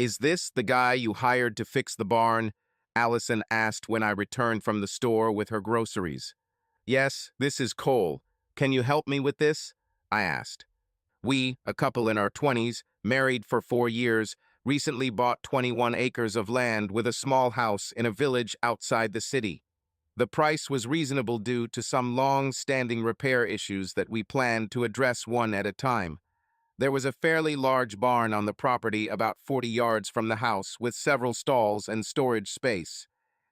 "Is this the guy you hired to fix the barn?" Allison asked when I returned from the store with her groceries. "Yes, this is Cole. Can you help me with this?" I asked. We, a couple in our 20s, married for 4 years, recently bought 21 acres of land with a small house in a village outside the city. The price was reasonable due to some long-standing repair issues that we planned to address one at a time. There was a fairly large barn on the property about 40 yards from the house with several stalls and storage space.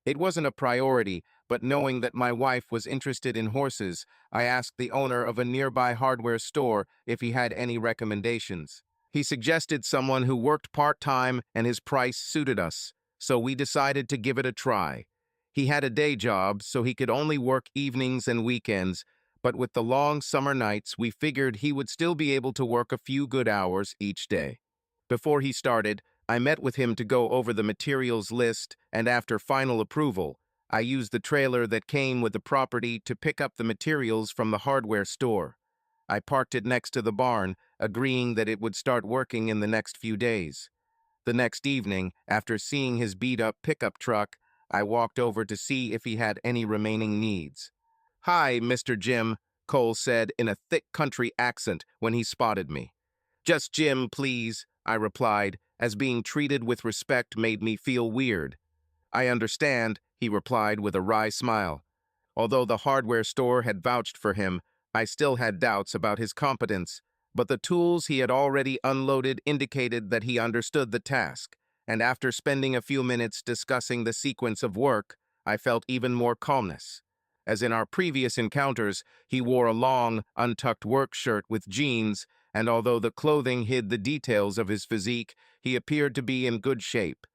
It wasn't a priority, but knowing that my wife was interested in horses, I asked the owner of a nearby hardware store if he had any recommendations. He suggested someone who worked part-time and his price suited us, so we decided to give it a try. He had a day job, so he could only work evenings and weekends, but with the long summer nights, we figured he would still be able to work a few good hours each day. Before he started, I met with him to go over the materials list, and after final approval, I used the trailer that came with the property to pick up the materials from the hardware store. I parked it next to the barn, agreeing that it would start working in the next few days. The next evening, after seeing his beat-up pickup truck, I walked over to see if he had any remaining needs. "Hi, Mr. Jim," Cole said in a thick country accent when he spotted me. "Just Jim, please," I replied, as being treated with respect made me feel weird. "I understand," he replied with a wry smile. Although the hardware store had vouched for him, I still had doubts about his competence, but the tools he had already unloaded indicated that he understood the task, and after spending a few minutes discussing the sequence of work, I felt even more calmness. As in our previous encounters, he wore a long, untucked work shirt with jeans, and although the clothing hid the details of his physique, he appeared to be in good shape.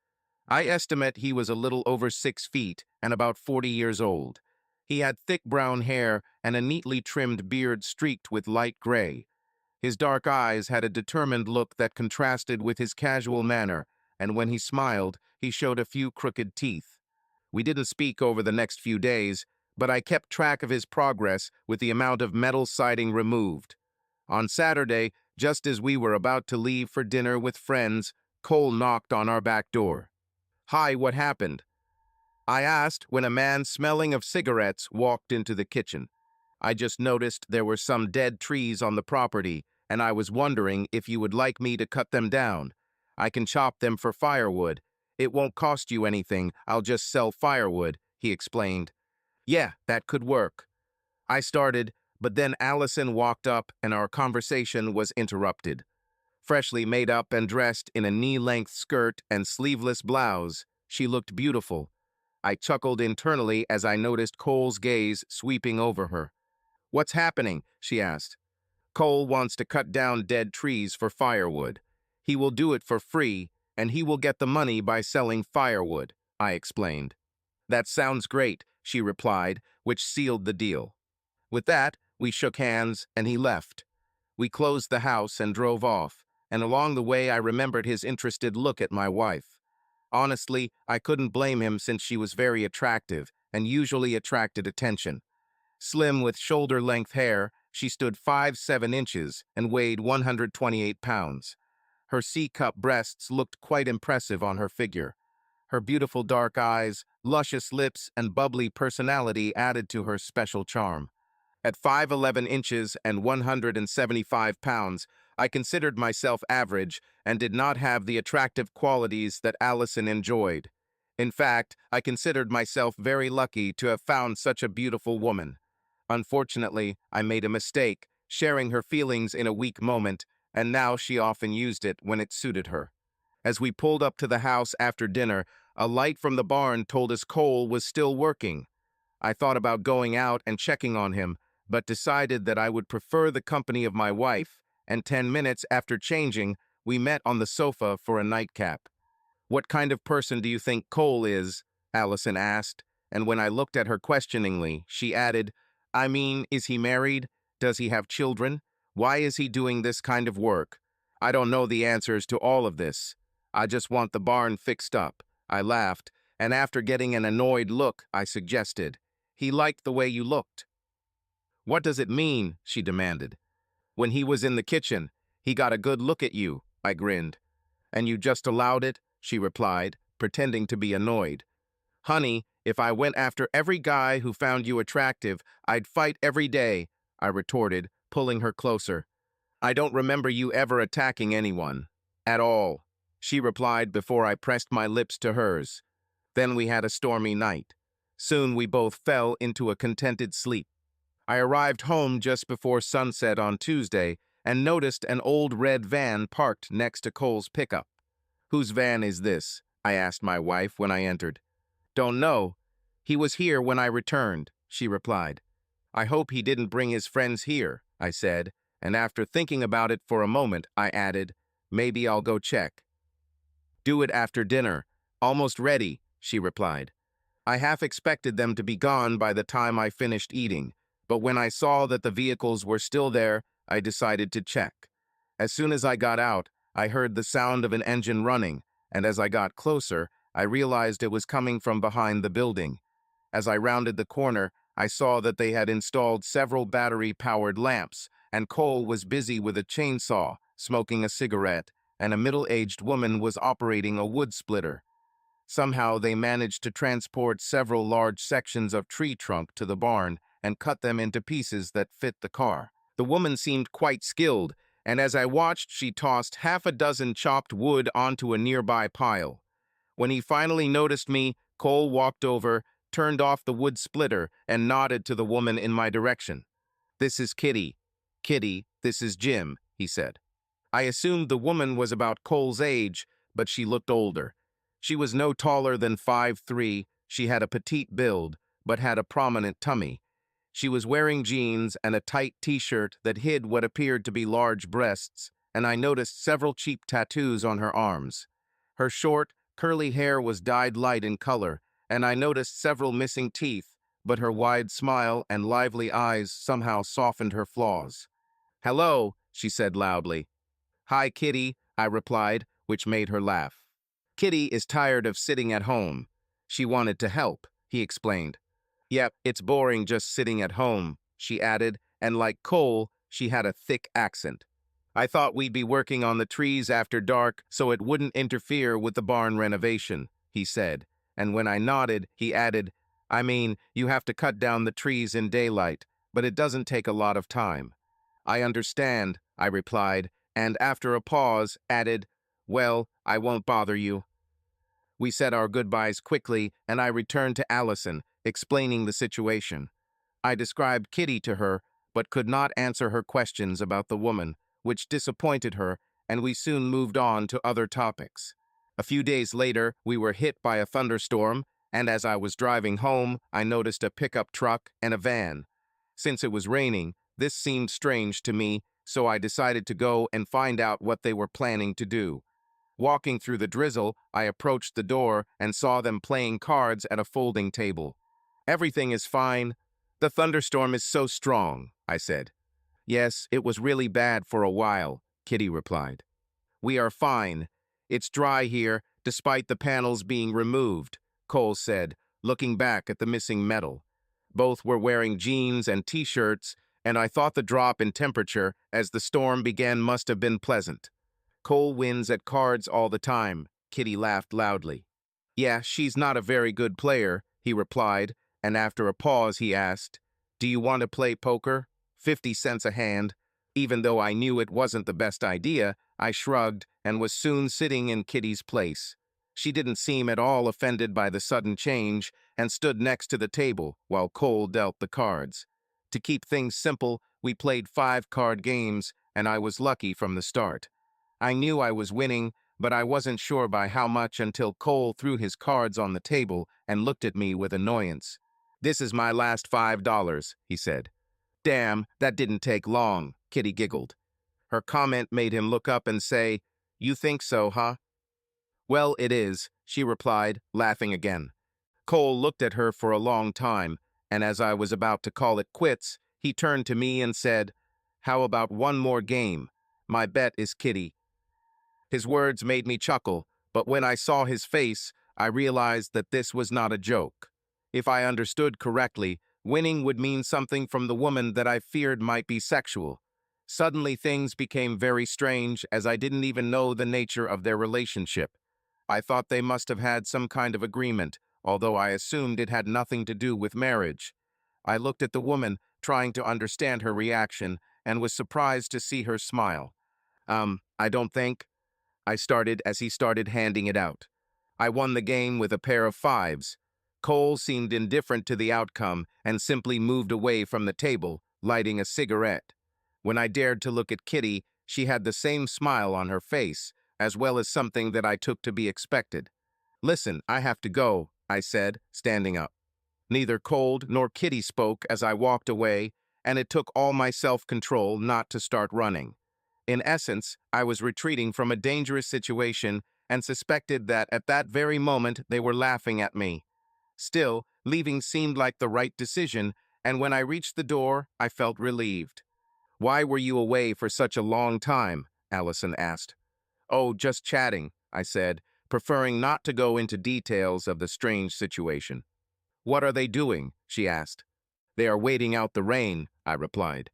I estimate he was a little over 6 feet and about 40 years old. He had thick brown hair and a neatly trimmed beard streaked with light gray. His dark eyes had a determined look that contrasted with his casual manner, and when he smiled, he showed a few crooked teeth. We didn't speak over the next few days, but I kept track of his progress with the amount of metal siding removed. On Saturday, just as we were about to leave for dinner with friends, Cole knocked on our back door. "Hi, what happened?" I asked when a man smelling of cigarettes walked into the kitchen. "I just noticed there were some dead trees on the property, and I was wondering if you would like me to cut them down. I can chop them for firewood. It won't cost you anything, I'll just sell firewood," he explained. "Yeah, that could work." I started, but then Allison walked up and our conversation was interrupted. Freshly made up and dressed in a knee-length skirt and sleeveless blouse, she looked beautiful. I chuckled internally as I noticed Cole's gaze sweeping over her. "What's happening?" she asked. "Cole wants to cut down dead trees for firewood. He will do it for free, and he will get the money by selling firewood," I explained. "That sounds great," she replied, which sealed the deal. With that, we shook hands and he left. We closed the house and drove off, and along the way I remembered his interested look at my wife. Honestly, I couldn't blame him since she was very attractive and usually attracted attention. Slim with shoulder-length hair, she stood 5'7" and weighed 128 pounds. Her C-cup breasts looked quite impressive on her figure. Her beautiful dark eyes, luscious lips, and bubbly personality added to her special charm. At 5'11" and 175 pounds, I considered myself average and did not have the attractive qualities that Allison enjoyed. In fact, I considered myself very lucky to have found such a beautiful woman. Unfortunately, I made a mistake, sharing her feelings in a weak moment, and now she often used it when it suited her. As we pulled up to the house after dinner, a light from the barn told us Cole was still working. I thought about going out and checking on him, but decided that I would prefer the company of my wife, and 10 minutes after changing, we met on the sofa for a nightcap. "What kind of person do you think Cole is?" Allison asked, and when I looked at her questioningly, she added, "I mean, is he married? Does he have children? Why is he doing this kind of work? I don't know the answers to all of this. I just want the barn fixed up." I laughed, and after getting an annoyed look, I suggested, "He liked the way you looked." "What does it mean?" she demanded. "When he was in the kitchen, he got a good look at you," I grinned. "And you just allowed it?" she replied, pretending to be annoyed. "Honey, if I went after every guy who found you attractive, I'd fight every day," I retorted, pulling her closer. "I don't remember you ever attacking anyone. At all," she replied before I pressed my lips to hers. Then we had a stormy night. Soon we both fell into a contented sleep. I arrived home just before sunset on Tuesday and noticed an old red van parked next to Cole's pickup. "Whose van is this?" I asked my wife when I entered. "Don't know. He was here when I returned," she replied. "I hope he didn't bring his friends here," I said, and after thinking about it for a moment, I added, "Maybe I'll go check." "Do it after dinner. Almost ready," she replied. I half expected them to be gone by the time I finished eating, but when I saw that the vehicles were still there, I decided to check. As soon as I got out, I heard the sound of an engine running, and as I got closer, I realized it was coming from behind the building. As I rounded the corner, I saw that they had installed several battery-powered lamps, and Cole was busy with a chainsaw, smoking a cigarette, and a middle-aged woman was operating a wood splitter. Somehow they managed to transport several large sections of tree trunk to the barn and cut them into pieces that fit the car. The woman seemed quite skilled, and as I watched, she tossed half a dozen chopped wood onto a nearby pile. When he finally noticed me, Cole walked over, turned off the wood splitter, and nodded to the woman in my direction. "This is Kitty. Kitty, this is Jim," he said. I assumed the woman was about Cole's age, but she looked older. She was no taller than 5'3", she had a petite build, but had a prominent tummy. She was wearing jeans and a tight t-shirt that hid what appeared to be large breasts, and I noticed several cheap tattoos on her arms. Her short, curly hair was dyed light in color, and I noticed several missing teeth, but her wide smile and lively eyes somehow softened her flaws. "Hello," she said loudly. "Hi, Kitty," I replied, which made her laugh. "Kitty is tired of sitting at home. She wanted to help," he explained. "Yep, it's boring just sitting at home," she added, and like Cole, she had a thick accent. "I thought we'd be working on the trees after dark so it wouldn't interfere with the barn renovation," he said, and when I nodded, he added, "I mean, you have to cut down the trees in daylight, but it doesn't take a lot of time." "I understand," I replied, and after a pause, added, "Well, I won't bother you." We said our goodbyes quickly, and I returned to Allison, explaining the situation. I described Kitty to her, but could not answer her questions about the woman, which disappointed her, and we soon moved on to other topics. A few days later, we were hit by a thunderstorm, and as I was driving home, I noticed a pickup truck and a van. Since it was raining, this seemed strange to me, so I decided to go and find out what they were planning to do. Walking through the drizzle, I approached the door and saw them playing cards at a folding table. "Everything is fine. The thunderstorm is so strong," I said. "Yes, it was really bad for a while," Kitty replied. "We are fine. It's dry here, despite the panels being removed," Cole said, looking back at the missing metal. Both were wearing jeans and t-shirts, and I thought the drop in temperature as the storm began must have been pleasant. "Cole wins at cards all the time," Kitty laughed loudly. "Yeah, she's not a very good player," he replied, and after a pause he asked, "Do you want to play poker? 50 cents a hand." Even though I knew it wasn't the best idea, I shrugged and was soon sitting in Kitty's place. She didn't seem at all offended by the sudden change and stood next to the table while Cole dealt the cards. To keep things simple, we played 5-card games, and I was lucky from the start. I knew I was winning, but I wasn't sure by how much until Cole threw his cards on the table and looked at me with annoyance. "This is my last $5, he said. "Damn, that didn't take long," Kitty giggled. Her comment made him look up and say, "You think so, huh?" "Well, it is," she replied, laughing again. Cole looked at her for a long time, and as I was about to call it quits, he turned to me and said, "How about one more game? My bet is Kitty." His words made me chuckle, but when I saw his face, I realized that this was not a joke. If I understood correctly, winning would mean something from the woman that I feared might be sexual. Suddenly things became very strange as I didn't even know the nature of their relationship. I thought they must have had some kind of agreement, although I assumed it had nothing to do with marriage. I looked at the woman, trying to understand her reaction, and was surprised to see her smile. I don't think, I started as he started handing it out. I won the game with a pair of fives. Cole seemed indifferent to the outcome and simply moved away from the table, lighting a cigarette. When I dared to look at Kitty, she had the same smile on her face, as well as something that I took to be expected. "Listen, I have to go," I said, standing up. Neither Cold nor Kitty spoke as I walked away, and it took all my self-control not to start running. In essence, I was retreating from a dangerous situation and suspected that at that very moment they were laughing at me. Still, leaving seemed like the right decision, and when I reached the door, I felt relieved. "Why were you away for such a long time?" Allison asked. "Oh, just chatting," I said, preferring not to go into details of the strange situation. "What are they doing?" she asked. "They are waiting out the rain," I replied.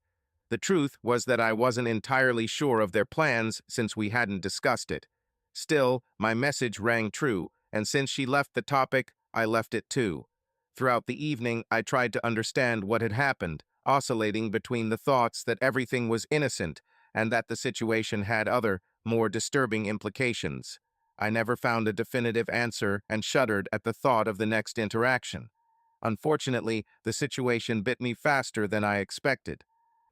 The truth was that I wasn't entirely sure of their plans since we hadn't discussed it. Still, my message rang true, and since she left the topic, I left it too. Throughout the evening, I tried to understand what had happened, oscillating between the thoughts that everything was innocent and that the situation had other, more disturbing implications. I never found a definitive answer and shuddered at the thought of the next interaction. Unfortunately, the situation bit me faster than I expected.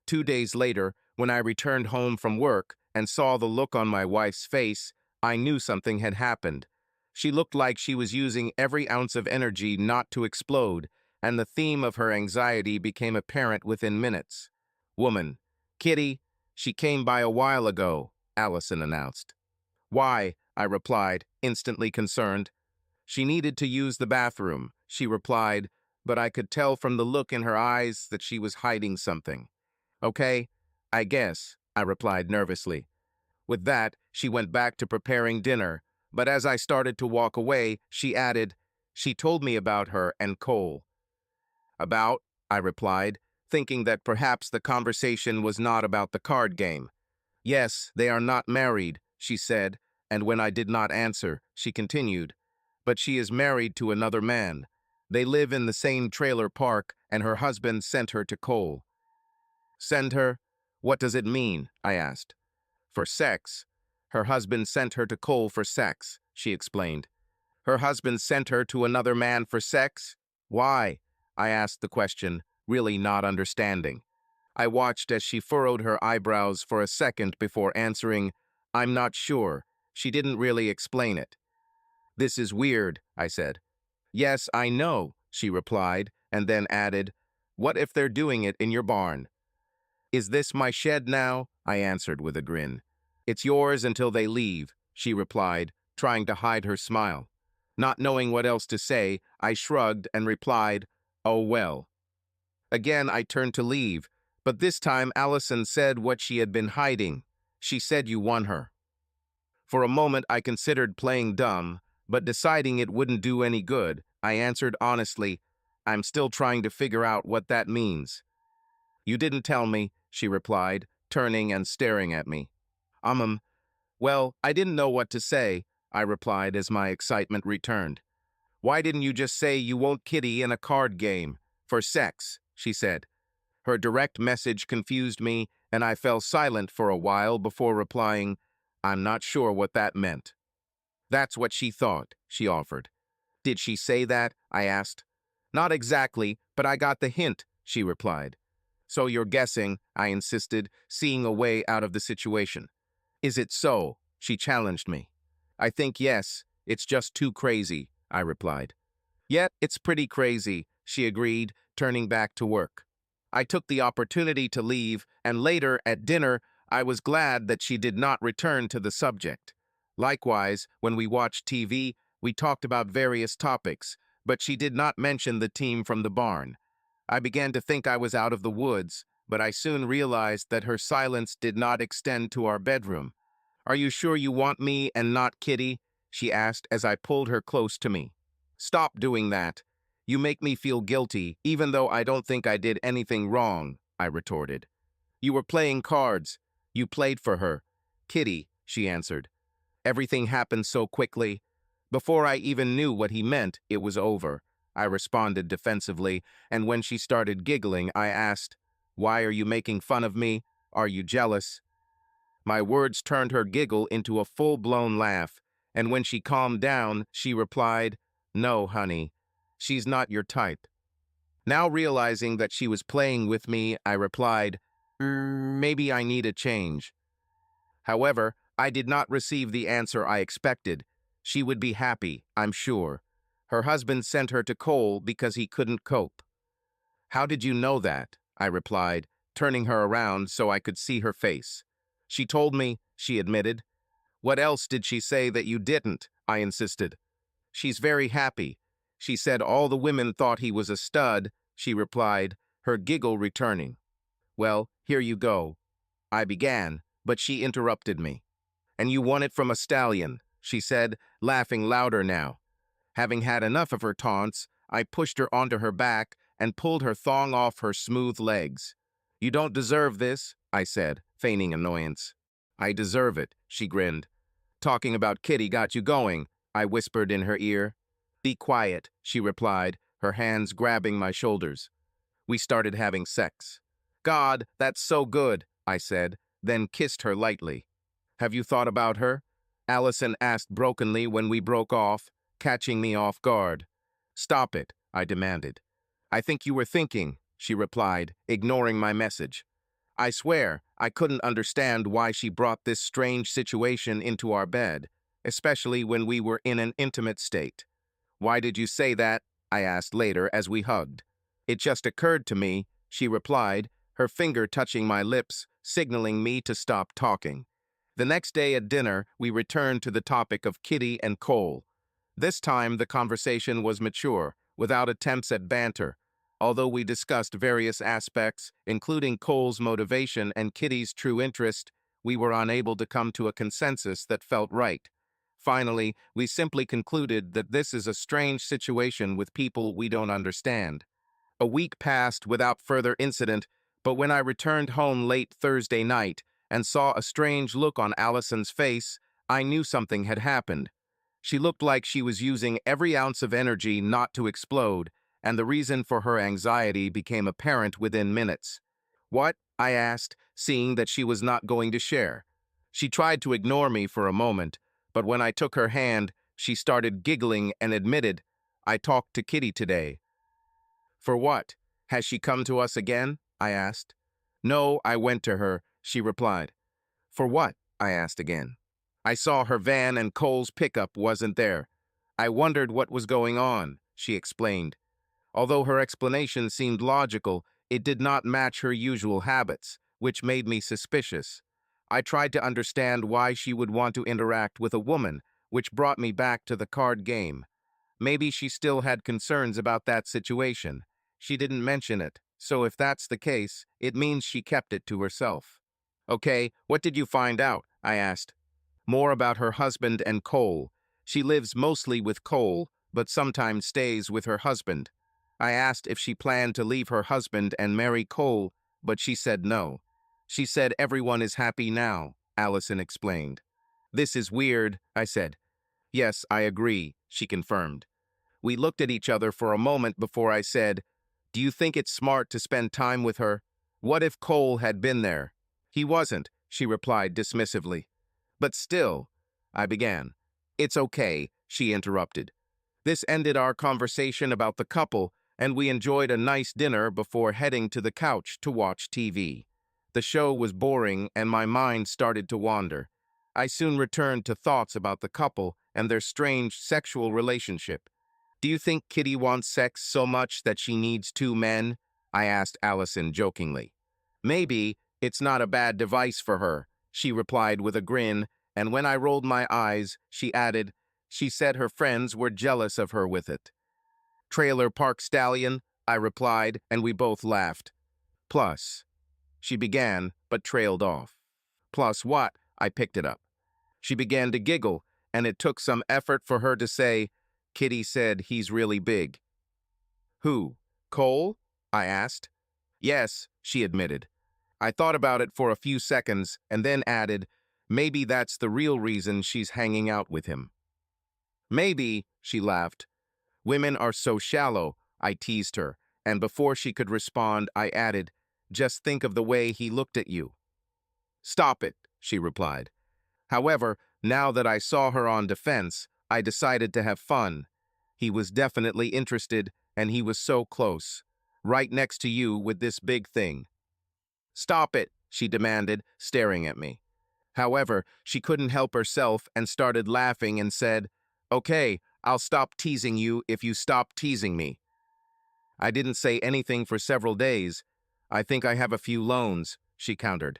2 days later, when I returned home from work and saw the look on my wife's face, I knew something had happened. She looked like she was using every ounce of energy not to explode, and the theme of her anxiety became apparent within minutes. "Woman, Kitty, she came by a while ago," Allison announced. "Why?" I replied, instantly concerned. "She needed to use the bathroom," she replied, but I could tell from the look in her eyes that she was hiding something. "Okay, I guess," I replied nervously. With that, she went back to preparing dinner, but as I started to walk away, she added, "She told me about her and Cole." "About?" I replied, thinking that perhaps the conversation was not about the card game. "Yes, they are not married," she said, and when I did not answer, she continued, "But she is married to another man. They live in the same trailer park, and her husband sent her to Cole." "Send her? What does it mean?" I asked. "For sex. Her husband sent her to Cole for sex," she explained. "Her husband sent her to another man for sex? Why?" I asked the question, really not understanding. I watched as she furrowed her eyebrows for a second before answering, "I'm not sure. She didn't really explain it." "This is weird," I said. "Yes, I know," she replied, and then added, "What if they're doing it in your barn?" "Is this my shed now?" I answered with a grin. "It's yours until they leave," she replied, trying to hide her smile. Not knowing what else to say, I shrugged and replied, "Oh well." Again, I turned to leave, but this time Allison said what she had been hiding. She said you won her. For a moment, I considered playing dumb, but deciding it wouldn't do any good, I answered honestly, "I'm still trying to figure out what that means." "You didn't tell me," she replied, turning and staring at me. Well, I didn't know what to say," I replied as my excitement returned. "Why didn't you just say you won't Kitty in a card game? For sex," she said. Her direct message confused me, and I fell silent for a while before replying, "I'm not sure what that meant." "That's what she thought," she offered. "Did she say that?" I asked. "Not exactly, but I got the hint," she replied. "So you're guessing," I insisted, seeing a way out of the situation. "Is it so?" she challenged me. "I think yes. It's just too crazy," I replied. "Yet, it's pretty crazy," she agreed, turning back to work. I took the opportunity to leave, and later, at dinner, I was glad that she did not return to the subject. Likewise, when we watched TV, we talked about various topics, but she did not mention the team from the barn. I began to think I was out of the woods, but I soon realized that her silence did not extend to our bedroom. "Are you sure you want me and not Kitty?" she asked as I pulled her close to me. "Stop doing that. You make me feel guilty, even though I don't think I did anything wrong," I retorted. You were playing cards. You played for her. Kitty, she answered. Everything happened so quickly. Before I even knew what he meant, it was over. I responded defensively, and when she started giggling, I asked, "Why are you making fun of me? Are you jealous?" My words turned her giggle into a full-blown laugh, and when she calmed down, she replied, "No, honey, she's not your type." Now realizing that she was playing with me, I replied, Maybe I need a change." However, I did not receive the answer I expected. She would be happy, I'm sure. Her husband sent her to Cole because he couldn't cope. "How did you know that?" I replied, turning her around so I could see her face. "She told me," she admitted. "What else did she say that you didn't?" I insisted. "She's very happy. She said all the women thought he was a stud," she replied, her giggle returning. "Well, here you go." I began, but she interrupted me. "And you won it from a stallion," she said, laughing louder now. Having had enough of her taunts, I pushed her onto her back and pulled her thong off her smooth legs. "You don't deserve this," I said, feigning annoyance. "I deserve it," she grinned. "Talking about Kitty got you going," I whispered in her ear. "Be quiet," she replied, her hands grabbing my shoulders. We started having sex. "God, that's so good," I said, then kissed her lightly. "Have you thought about her?" Allison asked brokenly when we broke off, catching me off guard. "Stop it," I demanded. "I think you were thinking," she replied, ignoring my message. I swear, I couldn't understand why she brought this strange situation into our bed, especially when we were in an intimate state. "Why did you say that?" I asked later as we hugged. "It just occurred to me," she replied, her finger touching my lips, signaling me to stop talking. The next day at dinner, we returned to the topic of Kitty and Cole. This time, the conversation was mature, without attempts at banter. Although we discussed various aspects, including Cole's motivation and Kitty's true interest, we were unable to come to a consensus that felt right. Finally, we simply concluded that this is a strange situation with people we don't understand. A week passed without further incident, but when I returned home late Thursday night and saw a strange look on Allison's face, I knew something had happened. She looked like she was using every ounce of energy not to explode, and the reason for her anxiety became apparent within minutes. "What?" I asked, seeing that she was not going to share. She tried to ignore me for a moment, but when I took her hand, she started giggling and admitted, "I talked to Kitty today." "For what? Has she come to us again?" I asked. "No, I went to her," she replied. "For what?" I asked again. "I saw her van and Cole's pickup wasn't there. I wondered what was going on," she explained. Although her explanation seemed logical, it did not match her usual habits, which made me suspicious. I tried to understand why she would want to interact with a woman, which brought me back to the card game. Maybe she still had concerns about that situation. She didn't mention it, so if that's the case, it means she kept it to herself. "Okay, what did you find out?" I asked. "More about her husband and Cole. She lives mostly with Cole, but sometimes stays with her husband." I asked if she planned to leave her husband and marry Cole, but she said no. "She said everyone is happy now," Allison explained. "This is weird," I said. "Yes, I agree," she confirmed. We looked at each other for a moment before I said, "Do you think it's smart to spend time with her? What if Cole had been there?" "He wasn't," she replied dismissively. "But still," I began. "It's okay," she interrupted. This ended our conversation about the couple, and we enjoyed a nice dinner before heading to the couch to watch TV. The show was boring, and my mind started to wander. I soon returned to thoughts about the couple and their strange sexual relationship. "Do you think Kitty wants sex so much that she needs two men?" I asked Allison jokingly. "Maybe it's not a bad device for her," she replied with a grin, and when I rolled my eyes, she added, "She said her friends were jealous of her with it." "Trailer Park Stallion," I replied, and we both laughed. "Plus," she began, but trailed off. "Plus what?" I picked it up. She began to giggle, and it took some effort for her to say, "Kitty said he's really big." "Who? Cole?" I asked. "Yes," she admitted. I thought about it for a few seconds and then added, maybe that's the real reason she's hanging out with him. Maybe, she laughed. Women are so shallow, I teased her, and before she could respond, I added, just think of the way he looked at you. Stop it, she replied. However, now that I saw her on defense, I decided to have fun. He was definitely interested, and he was so close. Right next to you with this big thing. Stop it, she demanded, staring at me. However, she couldn't help herself and started laughing and said, okay, I'll stop teasing you if you stop teasing me. I didn't say anything for several days. I think I have a few loans, she countered.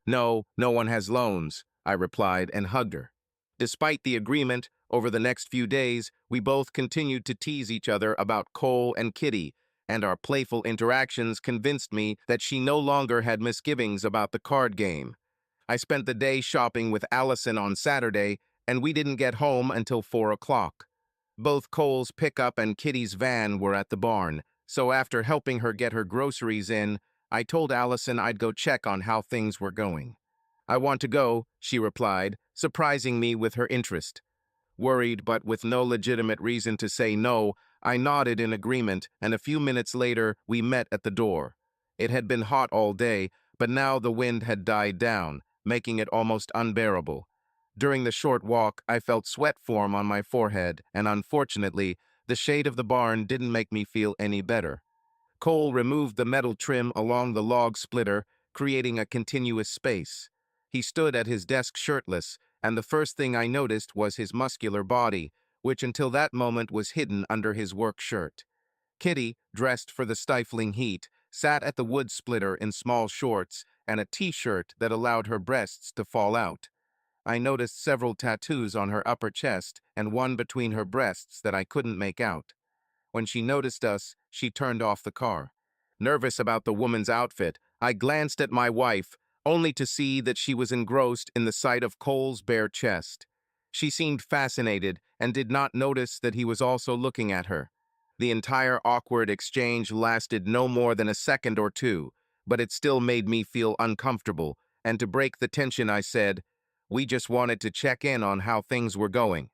No, no one has loans, I replied and hugged her. Despite the agreement, over the next few days, we both continued to tease each other about Cole and Kitty, and our playful interactions convinced me that she no longer had misgivings about the card game. I spent the day shopping with Allison on Saturday, and we didn't get home until 4 o'clock. Both Cole's pickup and Kitty's van were at the barn, so after helping her get her groceries in, I told Allison I'd go check on how things were going. I want to go, she replied, surprising me with her interest. Worried but with no legitimate reason to say no, I nodded in agreement, and a few minutes later we met at the door. It had been hot all day, but now the wind had died down, making it almost unbearable. During the short walk, I felt sweat form on my forehead, and unfortunately, the shade of the barn didn't make me feel any better. Cole removed the metal trim along the log splitter, creating a continuous space. He stood at his desk shirtless, and the first thing I noticed was his muscular body, which until that moment was hidden under his work shirt. Kitty, dressed for the stifling heat, sat at the wood splitter in small shorts and a t-shirt that allowed her breasts to fall out. I noticed several tattoos on her upper chest and one between her breasts that I couldn't make out. When she noticed us, she turned off the car. Nervous about the woman's outfit, I glanced at my wife, only to see that she was engrossed in the sight of Cole's bare chest. She seemed fascinated and did not notice that he was also looking at her. The entire awkward exchange lasted no more than a second or two, but it still made me feel uncomfortable, and to break the tension I said, we just wanted to check in on how things were going.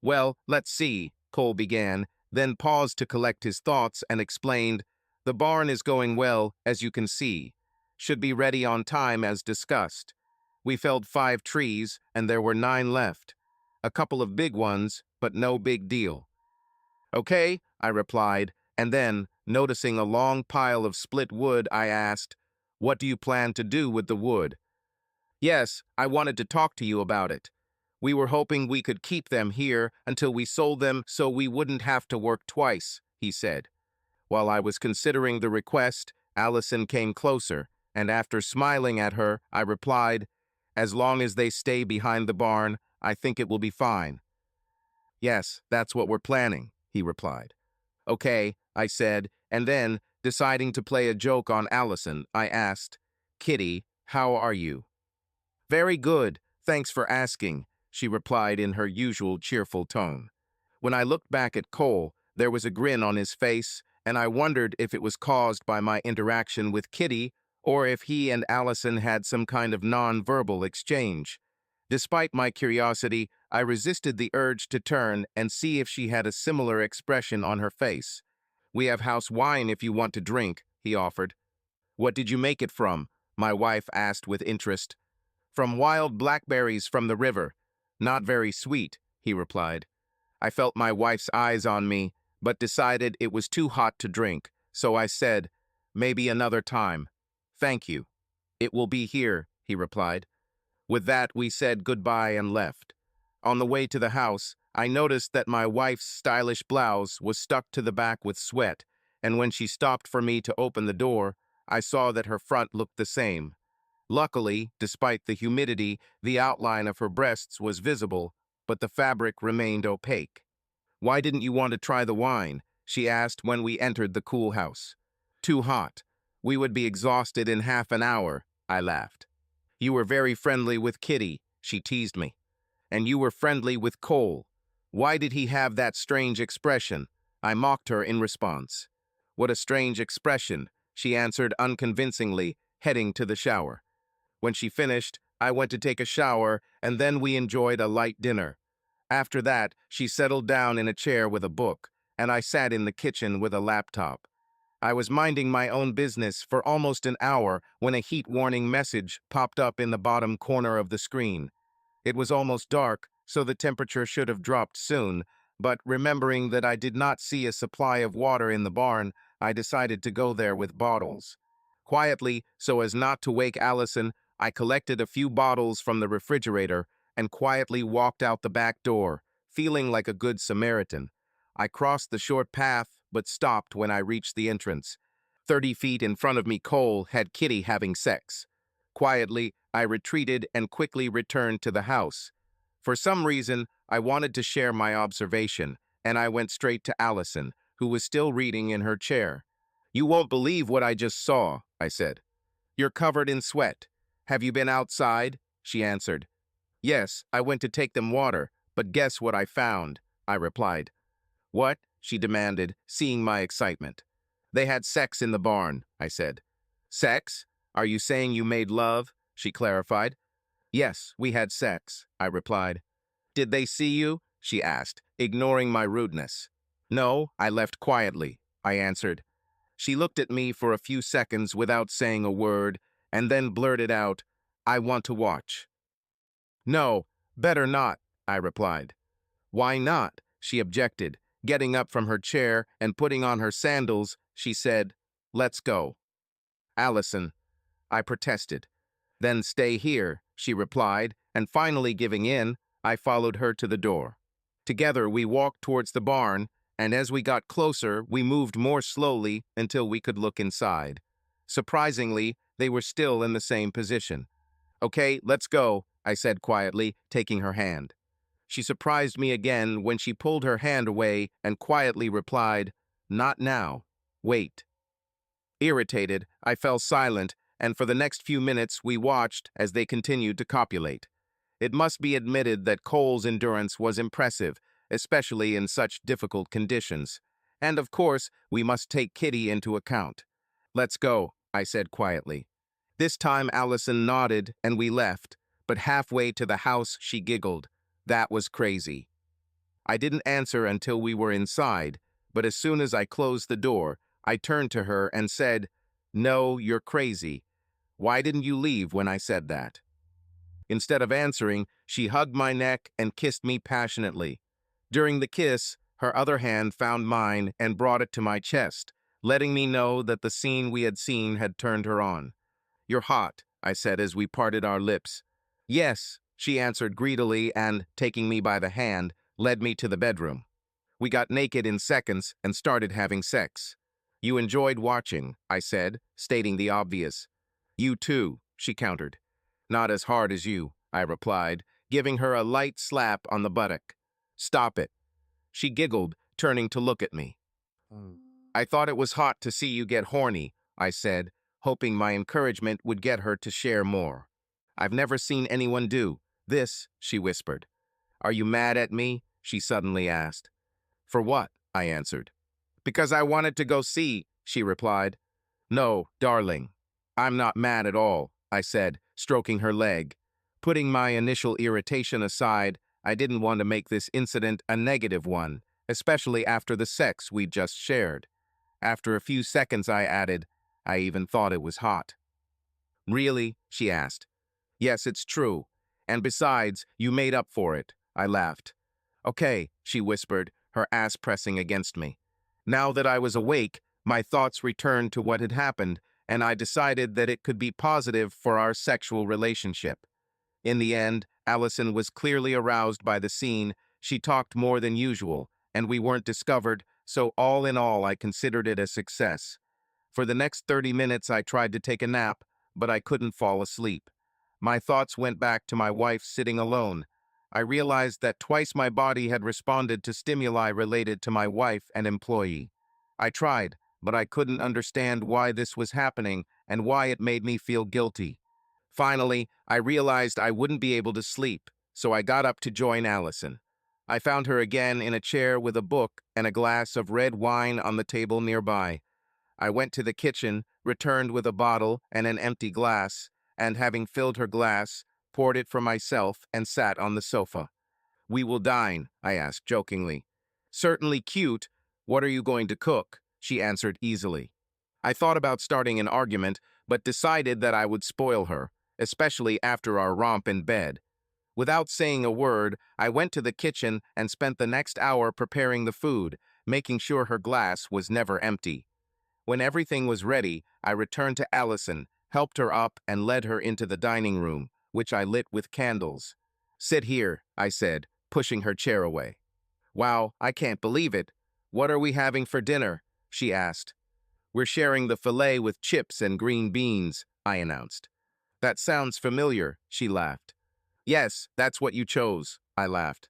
Well, let's see, Cole began, then paused to collect his thoughts and explained, the barn is going well, as you can see. Should be ready on time as discussed. We felled 5 trees, and there were 9 left. A couple of big ones, but no big deal. Okay, I replied, and then, noticing a long pile of split wood, I asked, what do you plan to do with the wood? Yes, I wanted to talk to you about it. We were hoping we could keep them here until we sold them so we wouldn't have to work twice, he said. While I was considering the request, Allison came closer, and after smiling at her, I replied, as long as they stay behind the barn, I think it will be fine. Yes, that's what we're planning, he replied. Okay, I said, and then, deciding to play a joke on Allison, I asked, Kitty, how are you? Very good, thanks for asking, she replied in her usual cheerful tone. When I looked back at Cole, there was a grin on his face, and I wondered if it was caused by my interaction with Kitty or if he and Allison had some kind of non-verbal exchange. Despite my curiosity, I resisted the urge to turn and see if she had a similar expression on her face. We have house wine if you want to drink, he offered. What did you make it from? My wife asked with interest. From wild blackberries from the river. Not very sweet, he replied. I felt my wife's eyes on me, but decided it was too hot to drink, so I said, maybe another time. Thank you. It will be here, he replied. With that, we said goodbye and left. On the way to the house, I noticed that my wife's stylish blouse was stuck to the back with sweat, and when she stopped for me to open the door, I saw that her front looked the same. Luckily, despite the humidity, the outline of her breasts was visible, but the fabric remained opaque. Why didn't you want to try the wine? She asked when we entered the cool house. Too hot. We would be exhausted in half an hour, I laughed. You were very friendly with Kitty, she teased me. And you were friendly with Cole. Why did he have that strange expression? I mocked her in response. What a strange expression, she answered unconvincingly, heading to the shower. When she finished, I went to take a shower, and then we enjoyed a light dinner. After that, she settled down in a chair with a book, and I sat in the kitchen with a laptop. I was minding my own business for almost an hour when a heat warning message popped up in the bottom corner of the screen. It was almost dark, so the temperature should have dropped soon, but remembering that I did not see a supply of water in the barn, I decided to go there with bottles. Quietly, so as not to wake Allison, I collected a few bottles from the refrigerator and quietly walked out the back door, feeling like a good Samaritan. I crossed the short path, but stopped when I reached the entrance. 30 feet in front of me, Cole had Kitty having sex. Quietly, I retreated and quickly returned to the house. For some reason, I wanted to share my observation, and I went straight to Allison, who was still reading in her chair. "You won't believe what I just saw," I said. "You're covered in sweat. Have you been outside?" She answered. "Yes, I went to take them water, but guess what I found?" I replied. "What?" she demanded, seeing my excitement. "They had sex in the barn," I said. "Sex? Are you saying you made love?" she clarified. "Yes, we had sex," I replied. "Did they see you?" she asked, ignoring my rudeness. "No, I left quietly," I answered. She looked at me for a few seconds without saying a word, and then blurted out, "I want to watch." "No, better not," I replied. "Why not?" she objected. Getting up from her chair and putting on her sandals, she said, "Let's go." "Allison," I protested. "Then stay here," she replied, and finally giving in, I followed her to the door. Together we walked towards the barn, and as we got closer, we moved more slowly until we could look inside. Surprisingly, they were still in the same position. "Okay, let's go," I said quietly, taking her hand. She surprised me again when she pulled her hand away and quietly replied, "Not now. Wait." Irritated, I fell silent, and for the next few minutes we watched as they continued to copulate. It must be admitted that Cole's endurance was impressive, especially in such difficult conditions. And of course, we must take Kitty into account. "Let's go," I said quietly. This time Allison nodded and we left, but halfway to the house she giggled. That was crazy. I didn't answer until we were inside, but as soon as I closed the door, I turned to her and said, "No, you're crazy. Why didn't you leave when I said that?" Instead of answering, she hugged my neck and kissed me passionately. During the kiss, her other hand found mine and brought it to my chest, letting me know that the scene we had seen had turned her on. "You're hot," I said as we parted our lips. "Yes," she answered greedily and, taking me by the hand, led me to the bedroom. We got naked in seconds and started having sex. "You enjoyed watching," I said, stating the obvious. "You too," she countered. "Not as hard as you," I replied, giving her a light slap on the buttock. "Stop it." She giggled, turning to look at me. "I thought it was hot to see you get horny," I said, hoping my encouragement would get her to share more. "I've never seen anyone do this," she whispered. "Are you mad at me?" she suddenly asked. "For what?" I answered. "Because I wanted to go see," she replied. "No, darling. I'm not mad at all," I said, stroking her leg. Putting my initial irritation aside, I didn't want to make this incident a negative one, especially after the sex we'd just shared. After a few seconds, I added, "I even thought it was hot." "Really?" she asked. "Yes, it's true. And besides, you made up for it," I laughed. "Okay," she whispered, her ass pressing against me. Now that I was awake, my thoughts returned to what had happened, and I decided that it could be positive for our sexual relationship. In the end, Allison was clearly aroused by the scene. She talked more than usual, and we weren't discovered, so all in all, I considered it a success. For the next 30 minutes, I tried to take a nap, but I couldn't fall asleep. My thoughts went back to my wife sitting alone. I realized that twice my body had responded to stimuli related to my wife and employee. I tried, but I couldn't understand why this was happening and why it made me feel guilty. Finally, I realized I wouldn't be able to sleep, so I got up to join Allison. I found her again in a chair with a book and a glass of red wine on the table nearby. I went to the kitchen, returned with a bottle and an empty glass, and having filled her glass, poured it for myself and sat on the sofa. "We will dine," I asked jokingly. "Certainly cute. What are you going to cook?" she answered easily. I thought about starting an argument, but decided that I would spoil her, especially after our romp in bed. Without saying a word, I went to the kitchen and spent the next hour preparing the food, making sure her glass was never empty. When everything was ready, I returned to Allison, helped her up, and led her into the dining room, which I lit with candles. "Sit here," I said, pushing her chair away. "Wow, I can't believe it. What are we having for dinner?" she asked. "We're sharing the filet with chips and green beans," I announced. "That sounds familiar," she laughed. "Yes, that's what you chose," I laughed.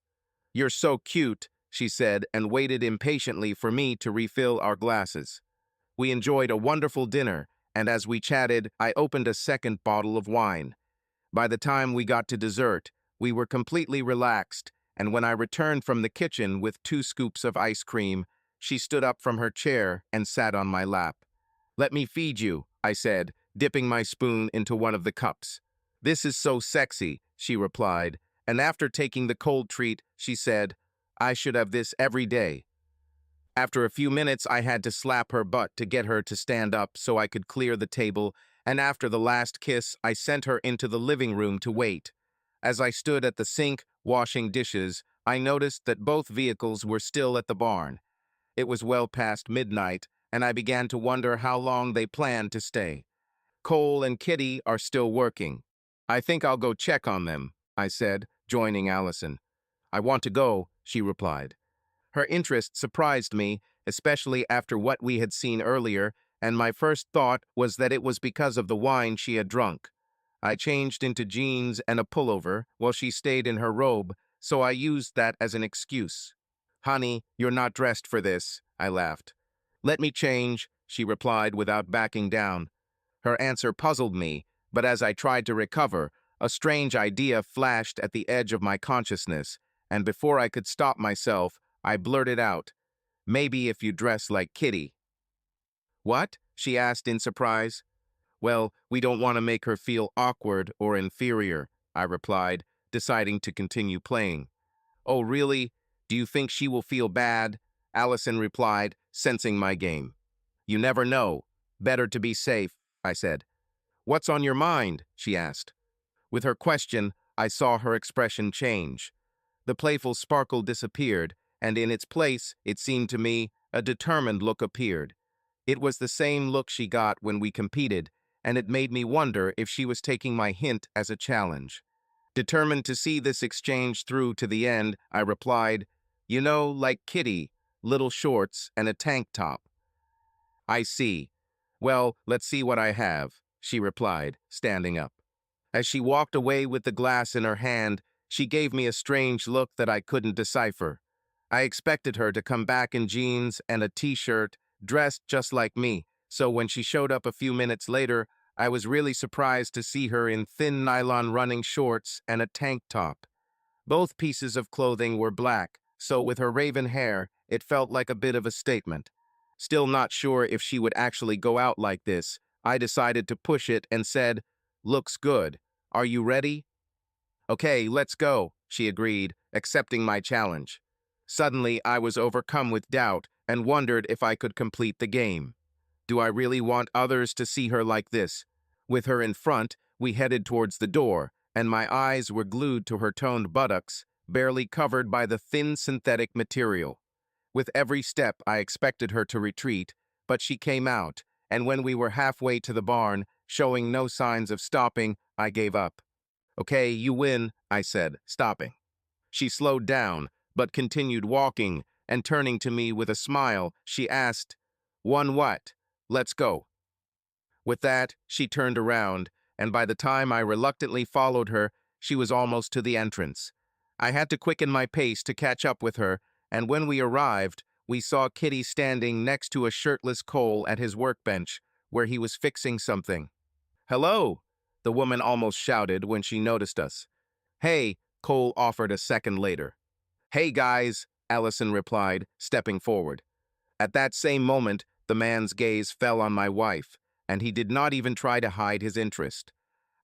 "You're so cute," she said, and waited impatiently for me to refill our glasses. We enjoyed a wonderful dinner, and as we chatted, I opened a second bottle of wine. By the time we got to dessert, we were completely relaxed, and when I returned from the kitchen with 2 scoops of ice cream, she stood up from her chair and sat on my lap. "Let me feed you," I said, dipping my spoon into one of the cups. "This is so sexy," she replied, and after taking the cold treat, she said, "I should have this every day." After a few minutes, I had to slap her butt to get her to stand up so I could clear the table, and after the last kiss, I sent her into the living room to wait. As I stood at the sink, washing dishes, I noticed that both vehicles were still at the barn. It was well past midnight, and I began to wonder how long they planned to stay. "Cole and Kitty are still working. I think I'll go check on them," I said, joining Allison. "I want to go," she replied. Her interest surprised me, especially after what we had seen earlier, and my first thought was that it was because of the wine she had drunk. I changed into jeans and a pullover while she stayed in her robe, so I used that as an excuse. "Honey, you're not dressed for this," I laughed. "Let me change," she replied without backing down. Her answer puzzled me, but as I tried to recover, a strange idea flashed at the edge of my consciousness, and before I could stop myself, I blurted out, "Maybe if you dress like Kitty." "What?" she asked in surprise. "Well, we don't want to make her feel awkward or inferior," I replied, deciding to continue playing. "Oh, really? Do you think she will feel bad?" Allison replied, sensing my game. "You never know. Better to be safe," I said. "What's on your mind?" she asked. With her question, I saw her expression change. The playful sparkle disappeared, and in its place, it seemed to me, a determined look appeared. It was the same look she got when we competed, and it made me wonder if she was taking my hint as a challenge. Determined to see this exchange through to the end, I replied, "You know, like Kitty, little shorts and a tank top." "I see. Well, let's see what I have," she replied, standing up. As she walked away with the glass in her hand, she gave me a strange look that I couldn't decipher. I expected her to come back in jeans and a t-shirt, dressed just like me, so when she showed up a few minutes later, I was really surprised to see her in thin nylon running shorts and a tank top. Both pieces of clothing were black, so with her raven hair, it felt like a bit of a statement. Still not sure if she would actually go out like this, I decided to push it and said, "Looks good. Are you ready?" "Okay, let's go," she agreed, accepting my challenge. Suddenly, I was overcome with doubt and wondered if I could complete the game. Do I really want others to see her like this? With her in front, we headed towards the door, and my eyes were glued to her toned buttocks, barely covered by the thin synthetic material. With every step, I expected her to retreat, but she came out, and when we were halfway to the barn, showing no signs of stopping, I gave up. "Okay, you win," I said, stopping. She slowed down, but continued walking, and turning to me with a smile, she asked, "Won what? Let's go." With that, she turned around, and by the time I reluctantly followed her, she was almost to the entrance. I had to quicken my pace to catch up with her, and when we arrived, we saw Kitty standing next to a shirtless Cole at his workbench, where he was fixing something. "Hello," the woman almost shouted when she noticed us. "Hey," Cole offered a second later. "Hey, guys," Allison replied, stepping forward. At that same moment, the man's gaze fell on my wife, and he did not even try to hide his interest.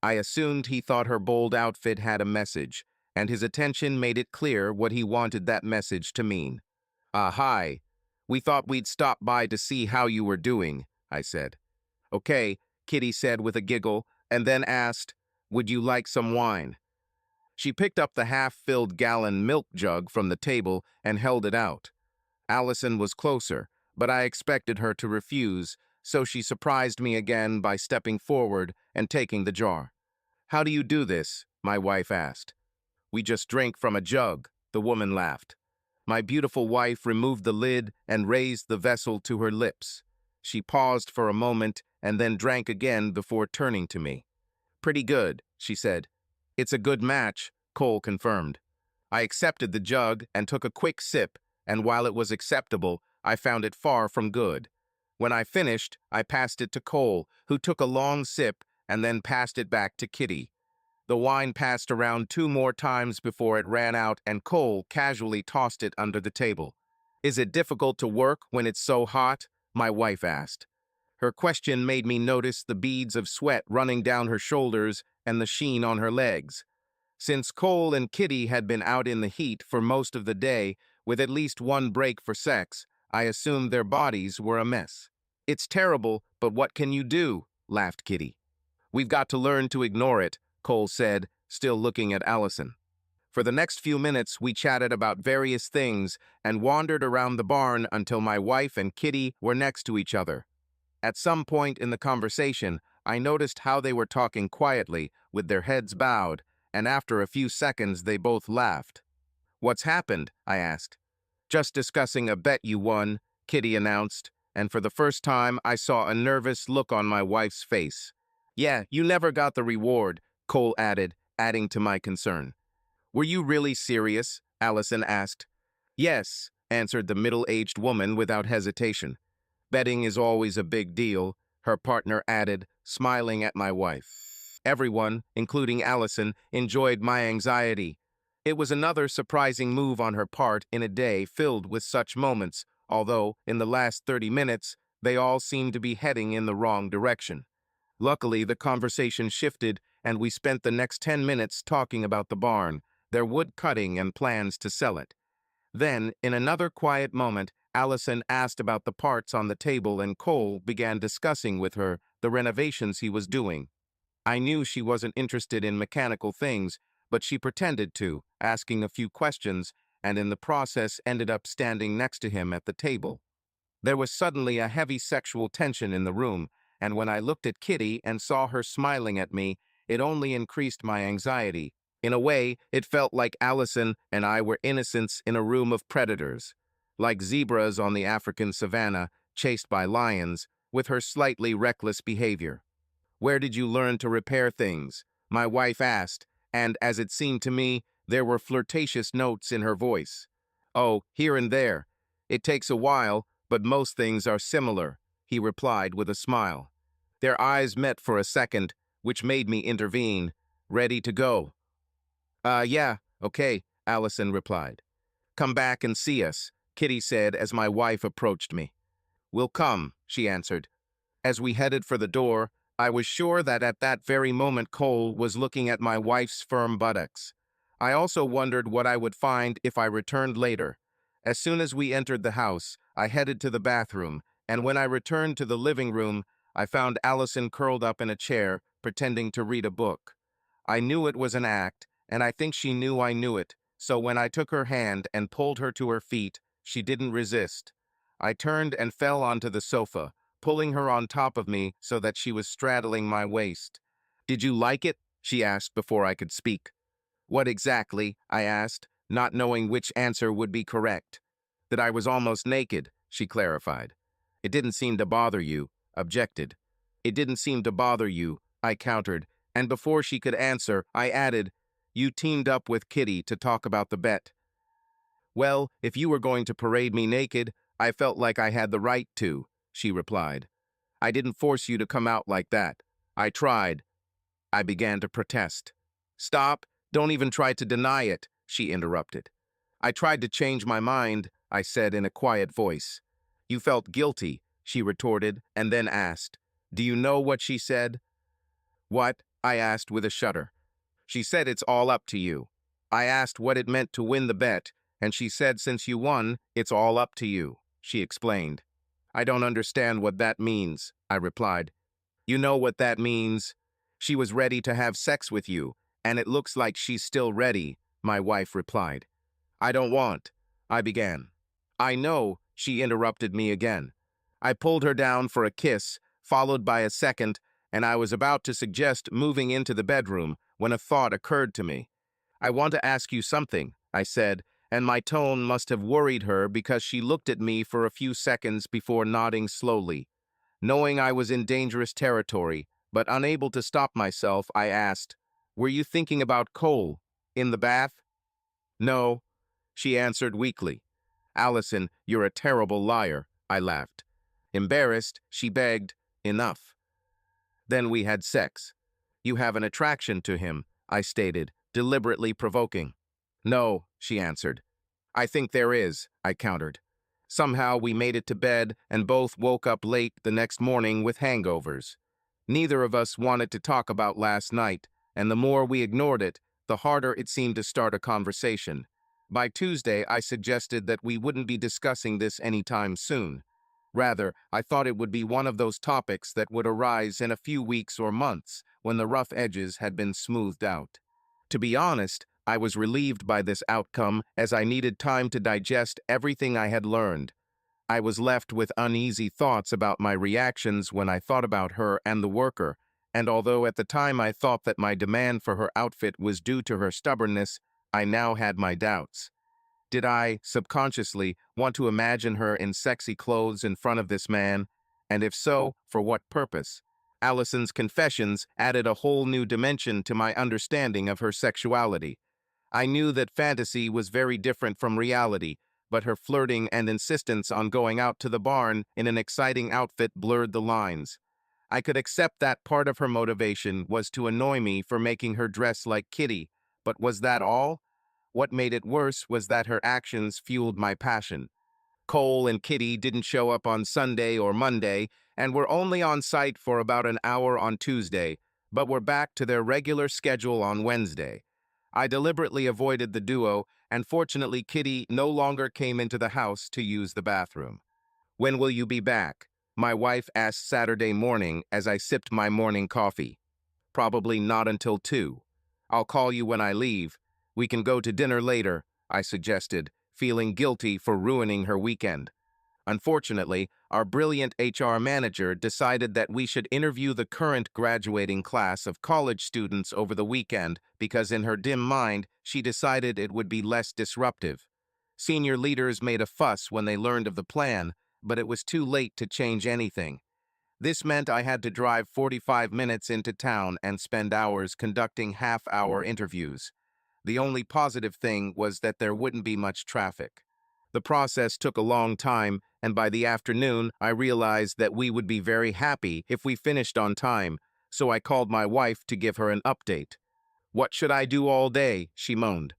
I assumed he thought her bold outfit had a message, and his attention made it clear what he wanted that message to mean. Hi. We thought we'd stop by to see how you were doing, I said. Okay, Kitty said with a giggle, and then asked, would you like some wine? She picked up the half-filled gallon milk jug from the table and held it out. Allison was closer, but I expected her to refuse, so she surprised me again by stepping forward and taking the jar. How do you do this? My wife asked. We just drink from a jug, the woman laughed. My beautiful wife removed the lid and raised the vessel to her lips. She paused for a moment and then drank again before turning to me. Pretty good, she said. It's a good match, Cole confirmed. I accepted the jug and took a quick sip, and while it was acceptable, I found it far from good. When I finished, I passed it to Cole, who took a long sip and then passed it back to Kitty. The wine passed around 2 more times before it ran out, and Cole casually tossed it under the table. Is it difficult to work when it's so hot? My wife asked. Her question made me notice the beads of sweat running down her shoulders and the sheen on her legs. Since Cole and Kitty had been out in the heat for most of the day, with at least one break for sex, I assumed their bodies were a mess. It's terrible, but what can you do? Laughed Kitty. We've got to learn to ignore it, Cole said, still looking at Allison. For the next few minutes, we chatted about various things and wandered around the barn until my wife and Kitty were next to each other. At some point in the conversation, I noticed how they were talking quietly, with their heads bowed, and after a few seconds they both laughed. What's happened? I asked. Just discussing a bet you won, Kitty announced, and for the first time I saw a nervous look on my wife's face. Yeah, you never got the reward, Cole added, adding to my concern. Were you really serious? Allison asked. Yes, answered the middle-aged woman without hesitation. Betting is always a big deal, her partner added, smiling at my wife. Everyone, including Allison, enjoyed my anxiety. It was another surprising move on her part in a day filled with such moments, although, in the last 30 minutes, they all seemed to be heading in the wrong direction. Luckily, the conversation shifted, and we spent the next 10 minutes talking about the barn, their wood cutting, and plans to sell it. Then, in another quiet moment, Allison asked about the parts on the table, and Cole began discussing with her the renovations he was doing. I knew she wasn't interested in mechanical things, but she pretended to, asking a few questions, and in the process ended up standing next to him at the table. There was suddenly a heavy sexual tension in the room, and when I looked at Kitty and saw her smiling at me, it only increased my anxiety. In a way, it felt like Allison and I were innocents in a room of predators, like zebras on the African savanna, chased by lions, with her slightly reckless behavior. Where did you learn to repair things? My wife asked, and as it seemed to me, there were flirtatious notes in her voice. Oh, here and there. It takes a while, but most things are similar, he replied with a smile. Their eyes met for a second, which made me intervene. Ready to go. Yeah, okay, Allison replied. Come back and see us, Kitty said as my wife approached me. We'll come, she answered. As we headed for the door, I was sure that at that very moment Cole was looking at my wife's firm buttocks. I also wondered what I would find if I returned later. As soon as we entered the house, I headed to the bathroom, and when I returned to the living room, I found Allison curled up in a chair, pretending to read a book. I knew it was an act, and I think she knew I knew it, so when I took her hand and pulled her to her feet, she didn't resist. I turned and fell onto the sofa, pulling her on top of me so that she was straddling my waist. Did you like it? She asked before I could speak. What exactly? I asked, not knowing which answer would be correct. That I was almost naked, she clarified. It didn't seem to bother you, objected. It didn't seem to bother you, I countered, and before she could answer, I added, you teamed up with Kitty to talk about the bet. Well, if you were going to parade me naked, I felt like I had the right to, she replied. I didn't force you to come out like that. I tried. I began to protest. Stop, don't even try to deny it, she interrupted. I tried to change my mind, I said in a quiet voice. You felt guilty, she retorted, and then asked, Do you know what she said? What? I asked with a shudder. She said it's all up to you. I asked what it meant to win the bet, and she said since you won, it's all up to you, she explained. I don't understand what that means, I replied. You know what that means. She was ready to have sex with you, and it looks like she's still ready, my wife replied. I don't want, I began. I know, she interrupted me again. I pulled her down for a kiss, followed by a second, and I was about to suggest moving into the bedroom when a thought occurred to me. I want to ask you something, I said, and my tone must have worried her because she looked at me for a few seconds before nodding slowly. Knowing I was in dangerous territory, but unable to stop myself, I asked, Were you thinking about Cole? In the bath? No, she answered weakly. Allison, you're a terrible liar, I laughed. Embarrassed, she begged, Enough. Then we had sex. You have an attraction to him, I stated, deliberately provoking. No, she answered. I think there is, I countered. Somehow we made it to bed and both woke up late the next morning with hangovers. Neither of us wanted to talk about last night, and the more we ignored it, the harder it seemed to start a conversation. By Tuesday, I suggested that we wouldn't be discussing this anytime soon. Rather, I thought it would be one of those topics that would arise in a few weeks or months when the rough edges had been smoothed out. To be honest, I was relieved by this outcome as I needed time to digest everything I had learned. I was left with uneasy thoughts about my reactions when I thought about her and the worker, and although at the time I thought that my demand for her outfit was due to her stubbornness, I now had my doubts. Did I, subconsciously, want to imagine her in sexy clothes in front of this man? And if so, for what purpose? Allison's confessions added a whole new dimension to my understanding of her sexuality. I knew that fantasy was very different from reality, but her flirting and insistence on going out to the barn in an exciting outfit blurred the lines. I could accept that part of her motivation was to annoy me for making her dress like Kitty, but was that all? What made it worse was that her actions fueled my passion. Cole and Kitty didn't show up on Sunday or Monday and were only on site for about an hour on Tuesday, but were back to their regular schedule on Wednesday. I deliberately avoided the duo, and fortunately Kitty no longer came into the house to use the bathroom. When will you be back? My wife asked Saturday morning as I sipped my morning coffee. Probably not until 2. I'll call you when I leave. We can go to dinner later, I suggested, feeling guilty for ruining her weekend. Unfortunately, our brilliant HR manager decided that we should interview the current graduating class of college students over the weekend because in her dim mind, she decided it would be less disruptive. Senior leaders made a fuss when they learned of the plan, but it was too late to change anything. This meant I had to drive 45 minutes into town and spend hours conducting half-hour interviews. The only positive thing was that there wouldn't be much traffic. The process took a long time, and by the afternoon, I realized that we would be very happy if we finished on time, so I called my wife to give her an update. What should I do all day? She moaned.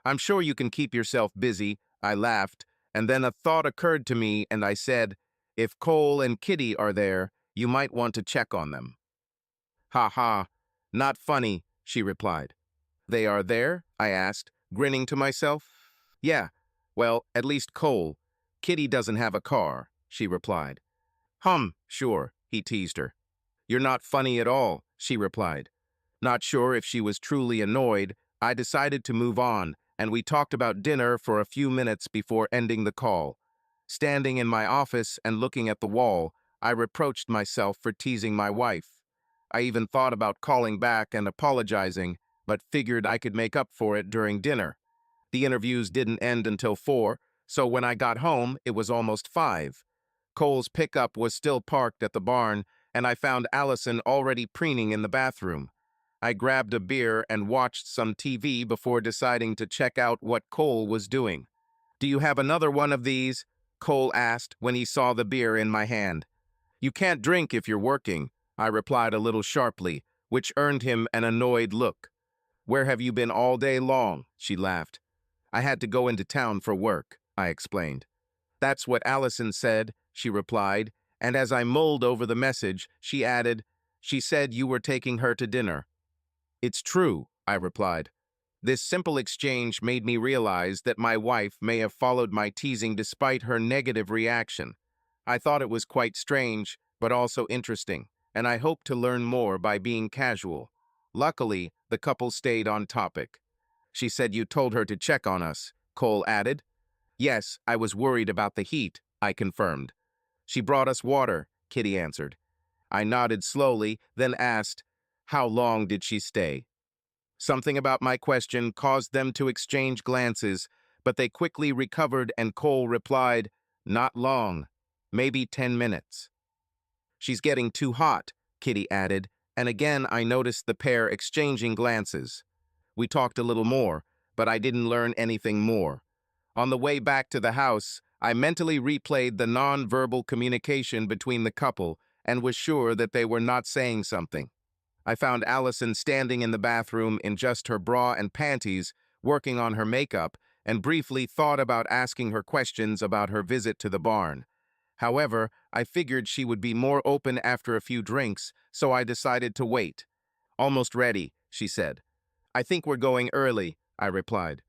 I'm sure you can keep yourself busy, I laughed, and then a thought occurred to me and I said, if Cole and Kitty are there, you might want to check on them. Ha ha, not funny, she replied. They are there? I asked, grinning to myself. Yeah, well, at least Cole. Kitty doesn't have a car, she replied. Sure, he teased her. You're not funny at all, she replied. Not sure if she was truly annoyed, I decided to move on, and we talked about dinner for a few minutes before ending the call. Standing in my office and looking at the wall, I reproached myself for teasing my wife. I even thought about calling back and apologizing, but figured I could make up for it during dinner. The interviews didn't end until 4, so when I got home, it was almost 5. Cole's pickup was still parked at the barn, and I found Allison already preening in the bathroom. I grabbed a beer and watched some TV before deciding to check out what Cole was doing. Do you have another one of these? Cole asked when he saw the beer in my hand. You can't drink if you're working, I replied a little sharply, which earned him an annoyed look. Where have you been all day long? She laughed. I had to go into town for work, I explained. That's what Allison said, she replied, And as I mulled over the message, she added, "She said you were taking her to dinner." "It's true," I replied. This simple exchange made me realize that my wife may have followed my teasing despite her negative reaction. I thought it was quite strange, but also interesting, and I hoped to learn more by being casual. Luckily, the couple stayed on topic. "She said you told her to check on us," Cole added. "Yes, I was worried about the heat," I confirmed. "She brought us water," Kitty answered. I nodded slowly, then asked, "How long did she stay?" Something about my question caused them to exchange glances, but they quickly recovered and Cole replied, "Not long, maybe 10 minutes. "She's getting too hot," Kitty added, and again I noticed the pair exchanging glances. We talked a little more, but I didn't learn anything more. On the way back to the house, I mentally replayed the non-verbal communication between the couple and was sure that they were not saying something. I found Allison standing in the bathroom in just her bra and panties, working on her makeup, and briefly thought about asking her questions about her visit to the barn. However, I figured she would be more open after a few drinks, so I decided to wait. "Almost ready," she said. "I think we're going early," I replied.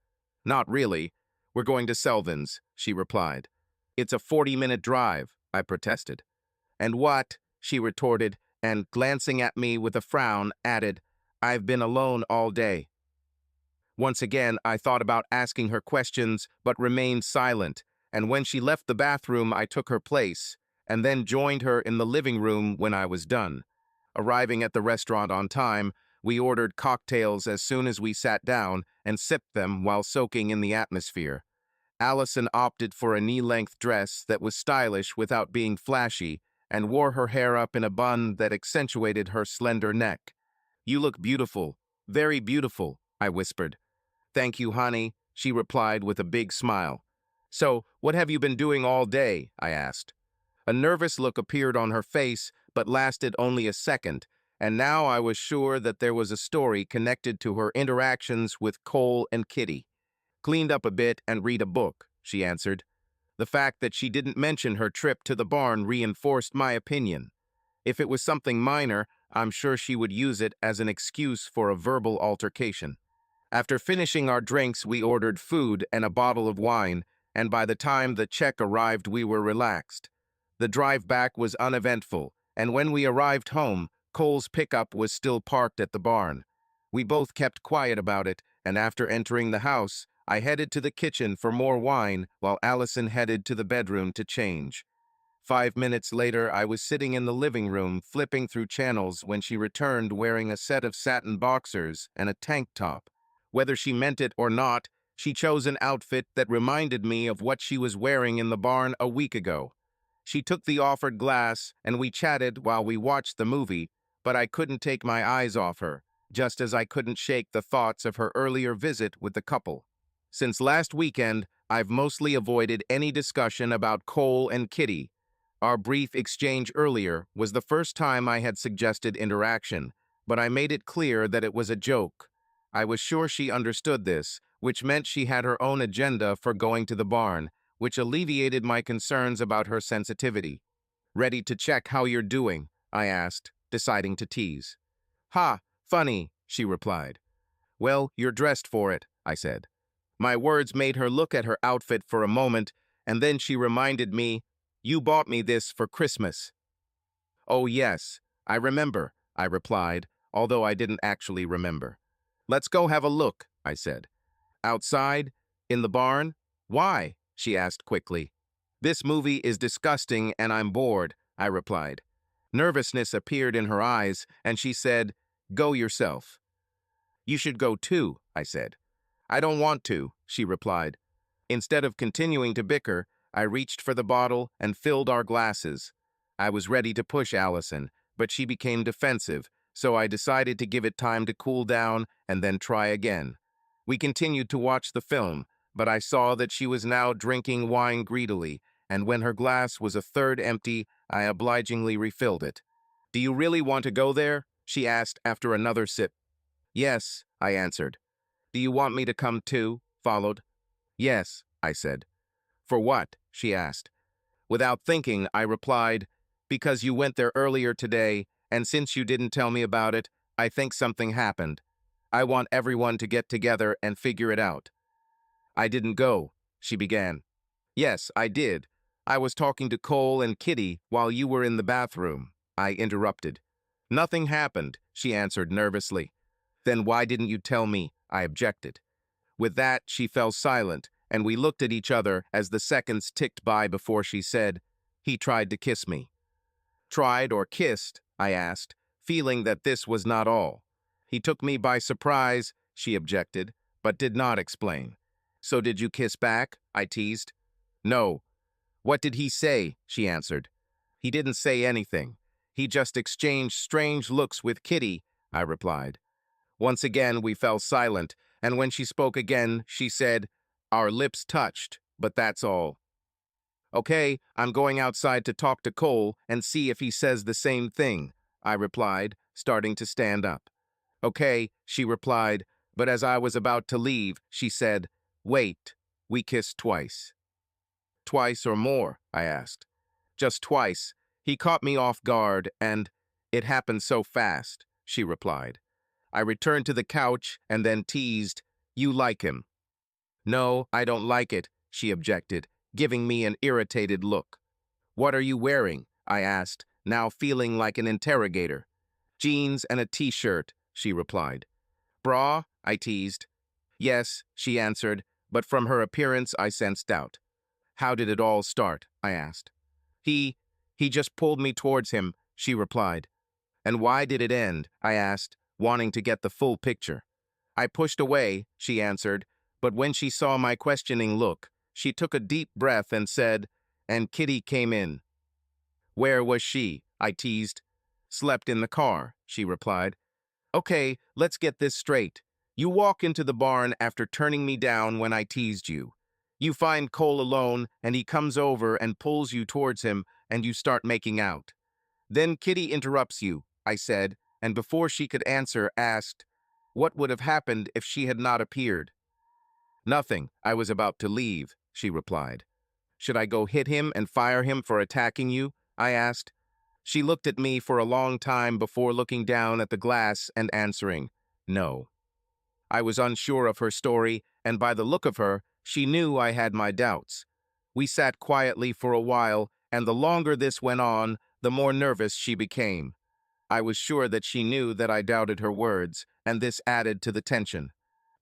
"Not really. We're going to Selvins," she replied. "It's a 40-minute drive," I protested. "And what?" she retorted, and, glancing at me with a frown, added, "I've been alone all day." Once again, I thought about asking her questions, but remained silent, and when she left the bathroom, I took her place, and then joined her in the living room when I was done. Arriving at the restaurant on time, we ordered cocktails as soon as we sat down and sipped them while soaking in the atmosphere. Allison opted for a knee-length dress that was stylish without being flashy and wore her hair up in a bun that accentuated her slender neck. "You look beautiful, very beautiful," I whispered. "Thank you, honey," she replied with a big smile. "So, what have you been doing all day?" I asked. A nervous look appeared on her face, but lasted only a second, and now I was sure that there was a story connected to her interactions with Cole and Kitty. "Cleaned up a bit and read a book," she answered. The fact that she didn't mention her trip to the barn reinforced my opinion. If it was something minor, I'm sure she would use it as an excuse for a verbal altercation. After finishing our drinks, we ordered food and a bottle of wine, and by the time the check arrived, we were relaxed. The drive back was uneventful, and when we arrived home, Cole's pickup was still parked at the barn. We both kept quiet about it, and after entering the house, I headed to the kitchen for more wine while Allison headed to the bedroom to change. 5 minutes later, I was sitting in the living room flipping through channels when she returned wearing a set of satin boxers and a tank top. Whether she meant it or not, she chose an outfit that reminded me of what she was wearing in the barn a week ago. She took the offered glass, and we chatted while we watched the movie, but I couldn't take my eyes off her, just as I couldn't shake the thoughts of her earlier visit with the couple. Since last weekend, I've mostly avoided any discussion about Cole and Kitty. Our brief exchange earlier was the first time I had suggested interaction, but I made it clear that it was a joke. I was sure she understood this, which meant she had her own agenda for going to the barn, which alleviated my concerns about her sensitivity. "Ready to check how you're doing?" I asked, deciding to tease. "Ha, funny," she replied. "Well, you're dressed for it," I said. My words made her look at her outfit for a moment, and then she reminded me, "You bought me this for Christmas." "Oh yes, I remember," I replied, although I didn't actually remember. "Let's go have a look," I said. "Outside? In the barn? Why?" she asked quickly. "This movie is disgusting and I'm bored," I replied. Nervousness appeared in her eyes, and she said, "Go yourself." "You should go too," I said. "I don't want to," she replied. Instead of continuing to bicker, I reached for the bottle and filled our glasses. I was ready to push Allison, but she became defensive, so I decided to give it time to cool down and then try again. We continued to watch the film, but I saw that she was now drinking wine greedily, and when her glass was a third empty, I obligingly refilled it. "Do you really want to go there?" she asked after another sip. "Yes," I answered. "Do you want me to come too?" followed. "Yes," I said. "For what?" she asked. Without thinking, I replied, Because you went there earlier today, and since you didn't tell me about it, I think something happened. I want everyone to get together and figure it out. I didn't go, she began. Yes, I did. I was talking to Cole and Kitty while you were in the bathroom. I interrupted. Nothing happened, she answered nervously. Then why didn't you tell me? I objected. With that, she fell silent, and we looked at each other as the seconds ticked by before she said, "He tried to kiss me." Tried or kissed? I asked, feeling that this was not all. He took me by surprise, she objected, but did not explain. So did you kiss back? I teased. No. What did he say? She answered. He didn't say anything. He just exchanged strange looks with Kitty, I replied. Once again, we fell silent, and when she spoke again, she said, "Our lips touched, but that's all." "Okay, I'm going outside to talk to Cole and see if he says the same thing," I replied, starting to stand up. "Okay," she replied, but as I was about to leave, she said, "Wait, we kissed twice." "Twice or more?" I asked. "Just twice. He caught me off guard and it happened so fast," she replied. I returned to the couch and then teased, "You like him." "No, I don't like it," she objected, giving me an irritated look. "What are you wearing?" I asked, now feeling like an interrogator. "Jeans and a t-shirt," she replied. "Bra?" I teased. "Yes," she answered, but from her appearance I sensed doubt. "How did it all start?" I asked. He just pulled me towards him," she replied. "And why did it end?" I asked, wanting to get the full picture. "I pushed away," she answered, but when she saw my questioning look, she took a deep breath and said, "And Kitty came in." "Where was she?" I teased. "Slept in the car," she replied. "Okay, let's get this straight. You walk into the barn after turning me down when I teased you. You find Cole alone, and he comes over and pulls you towards him, and you start making out. Then Kitty interrupts you," I said, and before she could answer, asked, "What would have happened if she had not appeared?" "Nothing. I was about to leave," she replied. "Should I go hit him and fire him for attacking you?" I asked. She looked at me for a long time before looking down at the glass and answering, "No." I was unsure of her story, and by the look of her, she knew I had my doubts. We sat quietly for a while, and the longer this went on, the more nervous she became. I was sure that she knew that I doubted her words, and this added to the tension.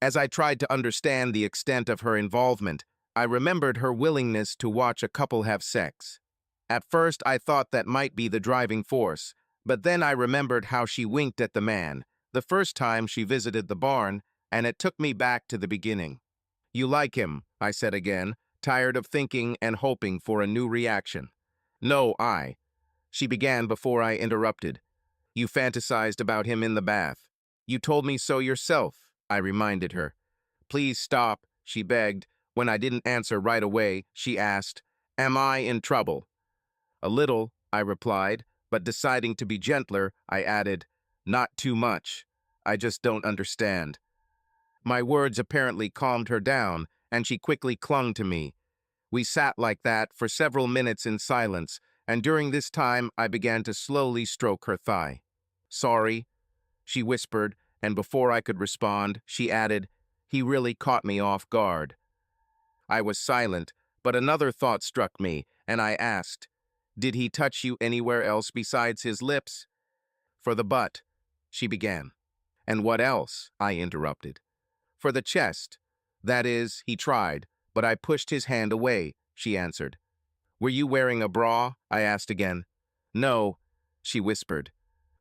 As I tried to understand the extent of her involvement, I remembered her willingness to watch a couple have sex. At first, I thought that might be the driving force, but then I remembered how she winked at the man, the first time she visited the barn, and it took me back to the beginning. "You like him," I said again, tired of thinking and hoping for a new reaction. "No, She began before I interrupted. "You fantasized about him in the bath. You told me so yourself," I reminded her. "Please stop," she begged. When I didn't answer right away, she asked, "Am I in trouble?" "A little," I replied, but deciding to be gentler, I added, "Not too much. I just don't understand." My words apparently calmed her down, and she quickly clung to me. We sat like that for several minutes in silence, and during this time I began to slowly stroke her thigh. "Sorry," she whispered, and before I could respond, she added, "He really caught me off guard." I was silent, but another thought struck me, and I asked, "Did he touch you anywhere else besides his lips?" "For the butt," she began. "And what else?" I interrupted. "For the chest. That is, he tried, but I pushed his hand away," she answered. "Were you wearing a bra?" I asked again. "No," she whispered.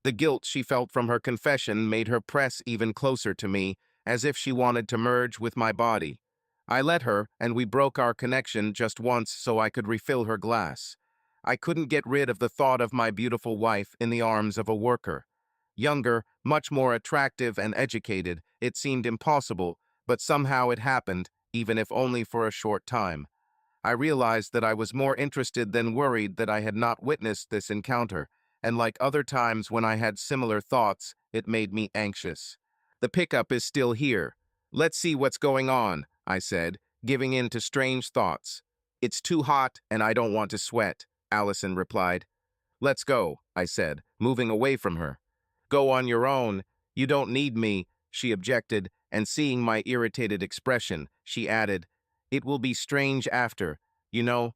The guilt she felt from her confession made her press even closer to me, as if she wanted to merge with my body. I let her, and we broke our connection just once so I could refill her glass. I couldn't get rid of the thought of my beautiful wife in the arms of a worker. Younger, much more attractive and educated, it seemed impossible, but somehow it happened, even if only for a short time. I realized that I was more interested than worried that I had not witnessed this encounter, and like other times when I had similar thoughts, it made me anxious. "The pickup is still here. Let's see what's going on," I said, giving in to strange thoughts. "It's too hot and I don't want to sweat," Allison replied. Let's go, I said, moving away from her. Go on your own. You don't need me, she objected, and seeing my irritated expression, she added, It will be strange after, you know.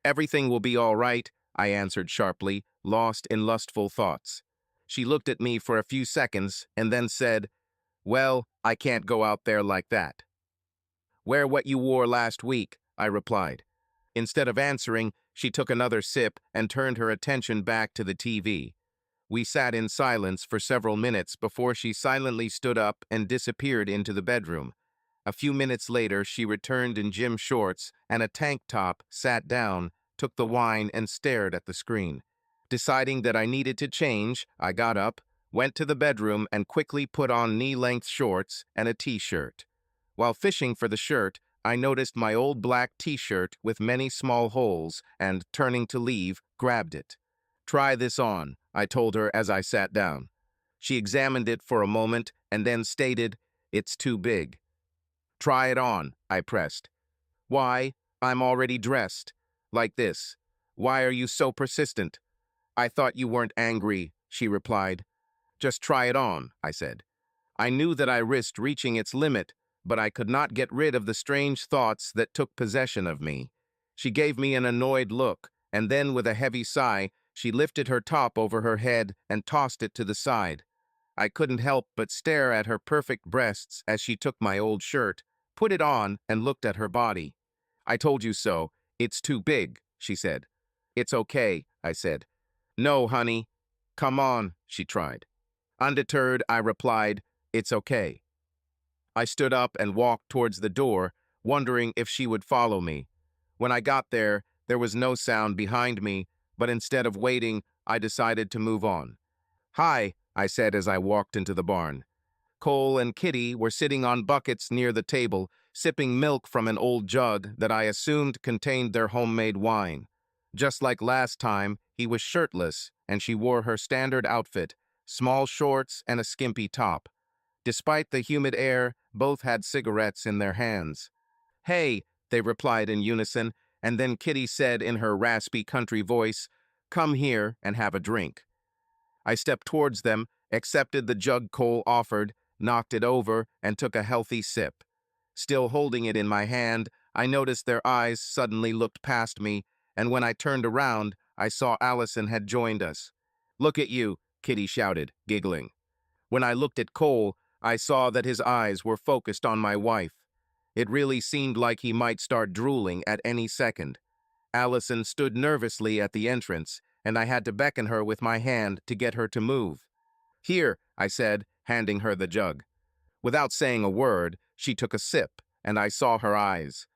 Everything will be all right, I answered sharply, lost in lustful thoughts. She looked at me for a few seconds and then said, Well, I can't go out there like that. Wear what you wore last week, I replied. Instead of answering, she took another sip and turned her attention back to the TV. We sat in silence for several minutes before she silently stood up and disappeared into the bedroom. A few minutes later, she returned in gym shorts and a tank top, sat down, took the wine, and stared at the screen. Deciding that I needed to change, I got up, went to the bedroom, and quickly put on knee-length shorts and a t-shirt. While fishing for the shirt, I noticed my old black t-shirt with many small holes and, turning to leave, grabbed it. Try this on, I told her as I sat down. She examined it for a moment and then stated, It's too big. Try it on, I pressed. Why? I'm already dressed. Like this. Why are you so persistent? I thought you weren't angry, she replied. Just try it on, I said. I knew that I risked reaching its limit, but I could not get rid of the strange thoughts that took possession of me. She gave me an annoyed look, and then with a heavy sigh, she lifted her top over her head and tossed it to the side. I couldn't help but stare at her perfect breasts as she took my old shirt, put it on, and looked at her body. I told you so. It's too big, she said. It's okay, I said. No, honey. Come on, she tried. Undeterred, I replied, It's okay. I stood up and walked towards the door, wondering if she would follow me. When I got there was no sound behind me, but instead of waiting, I decided to move on. Hi, I said as I walked into the barn. Cole and Kitty were sitting on buckets near the table, sipping milk from an old jug that I assumed contained their homemade wine. Just like last time, he was shirtless, and she wore her standard outfit, small shorts and a skimpy top. Despite the humid air, both had cigarettes in their hands. Hey, they replied in unison, and then Kitty said in her raspy country voice, Come here and have a drink. I stepped towards them, accepted the jug Cole offered, knocked it over, and took a healthy sip. Still holding it in my hand, I noticed their eyes suddenly looked past me, and when I turned around, I saw Allison had joined us. Look at you, Kitty shouted, giggling. When I looked at Cole, I saw that his eyes were focused on my wife. It really seemed like he might start drooling at any second. Allison stood nervously at the entrance, and I had to beckon her with my hand to get her to move. Here, I said, handing her the jug. Without saying a word, she took a sip, and I saw her eyes.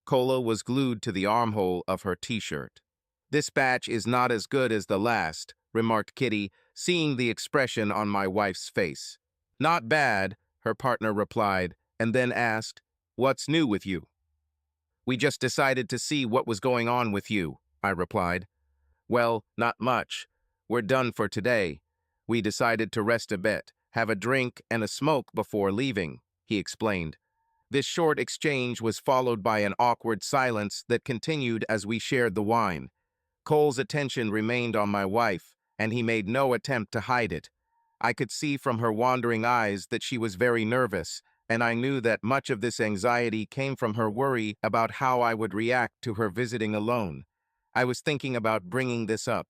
Cola was glued to the armhole of her t-shirt. This batch is not as good as the last, remarked Kitty, seeing the expression on my wife's face. Not bad, her partner replied, and then asked, What's new with you? We just decided to see what was going on with you, I replied. Well, not much. We're done for today. We decided to rest a bit, have a drink and a smoke before leaving, he explained. This short exchange was followed by an awkward silence that continued as we shared the wine. Cole's attention remained on my wife, and he made no attempt to hide it. I could see from her wandering eyes that she was very nervous, and I knew that much of this anxiety came from her worry about how I would react to her visiting alone. I was thinking about bringing this up,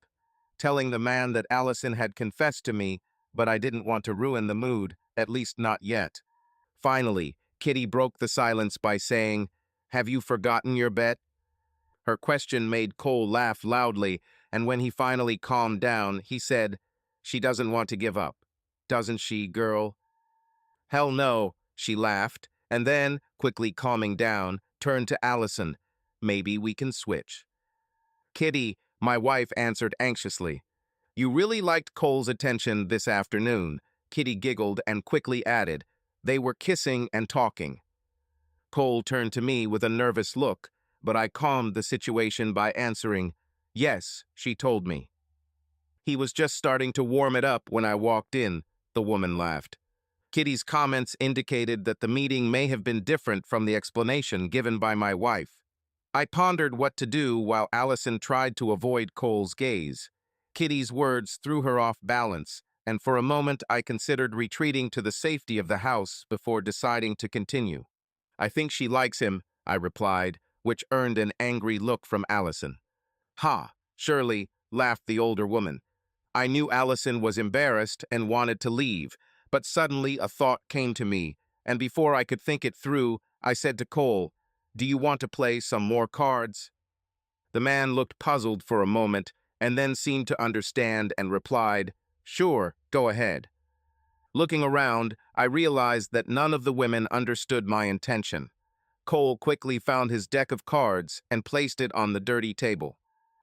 telling the man that Allison had confessed to me, but I didn't want to ruin the mood, at least not yet. Finally, Kitty broke the silence by saying, Have you forgotten your bet? Her question made Cole laugh loudly, and when he finally calmed down, he said, She doesn't want to give up. Doesn't she, girl? Hell no, she laughed, and then, quickly calming down, turned to Allison. Maybe we can switch. Kitty, my wife answered anxiously. You really liked Cole's attention this afternoon, Kitty giggled and quickly added. They were kissing and talking. Cole turned to me with a nervous look, but I calmed the situation by answering, Yes, she told me. He was just starting to warm it up when I walked in, the woman laughed. Kitty's comments indicated that the meeting may have been different from the explanation given by my wife. I pondered what to do while Allison tried to avoid Cole's gaze. Kitty's words threw her off balance, and for a moment I considered retreating to the safety of the house before deciding to continue. "I think she likes him," I replied, which earned an angry look from Allison. "Ha, Shirley," laughed the older woman. I knew Allison was embarrassed and wanted to leave, but suddenly a thought came to me, and before I could think it through, I said to Cole, "Do you want to play some more cards?" The man looked puzzled for a moment and then seemed to understand and replied, "Sure, go ahead." Looking around, I realized that none of the women understood my intention. Cole quickly found his deck of cards and placed it on the dirty table.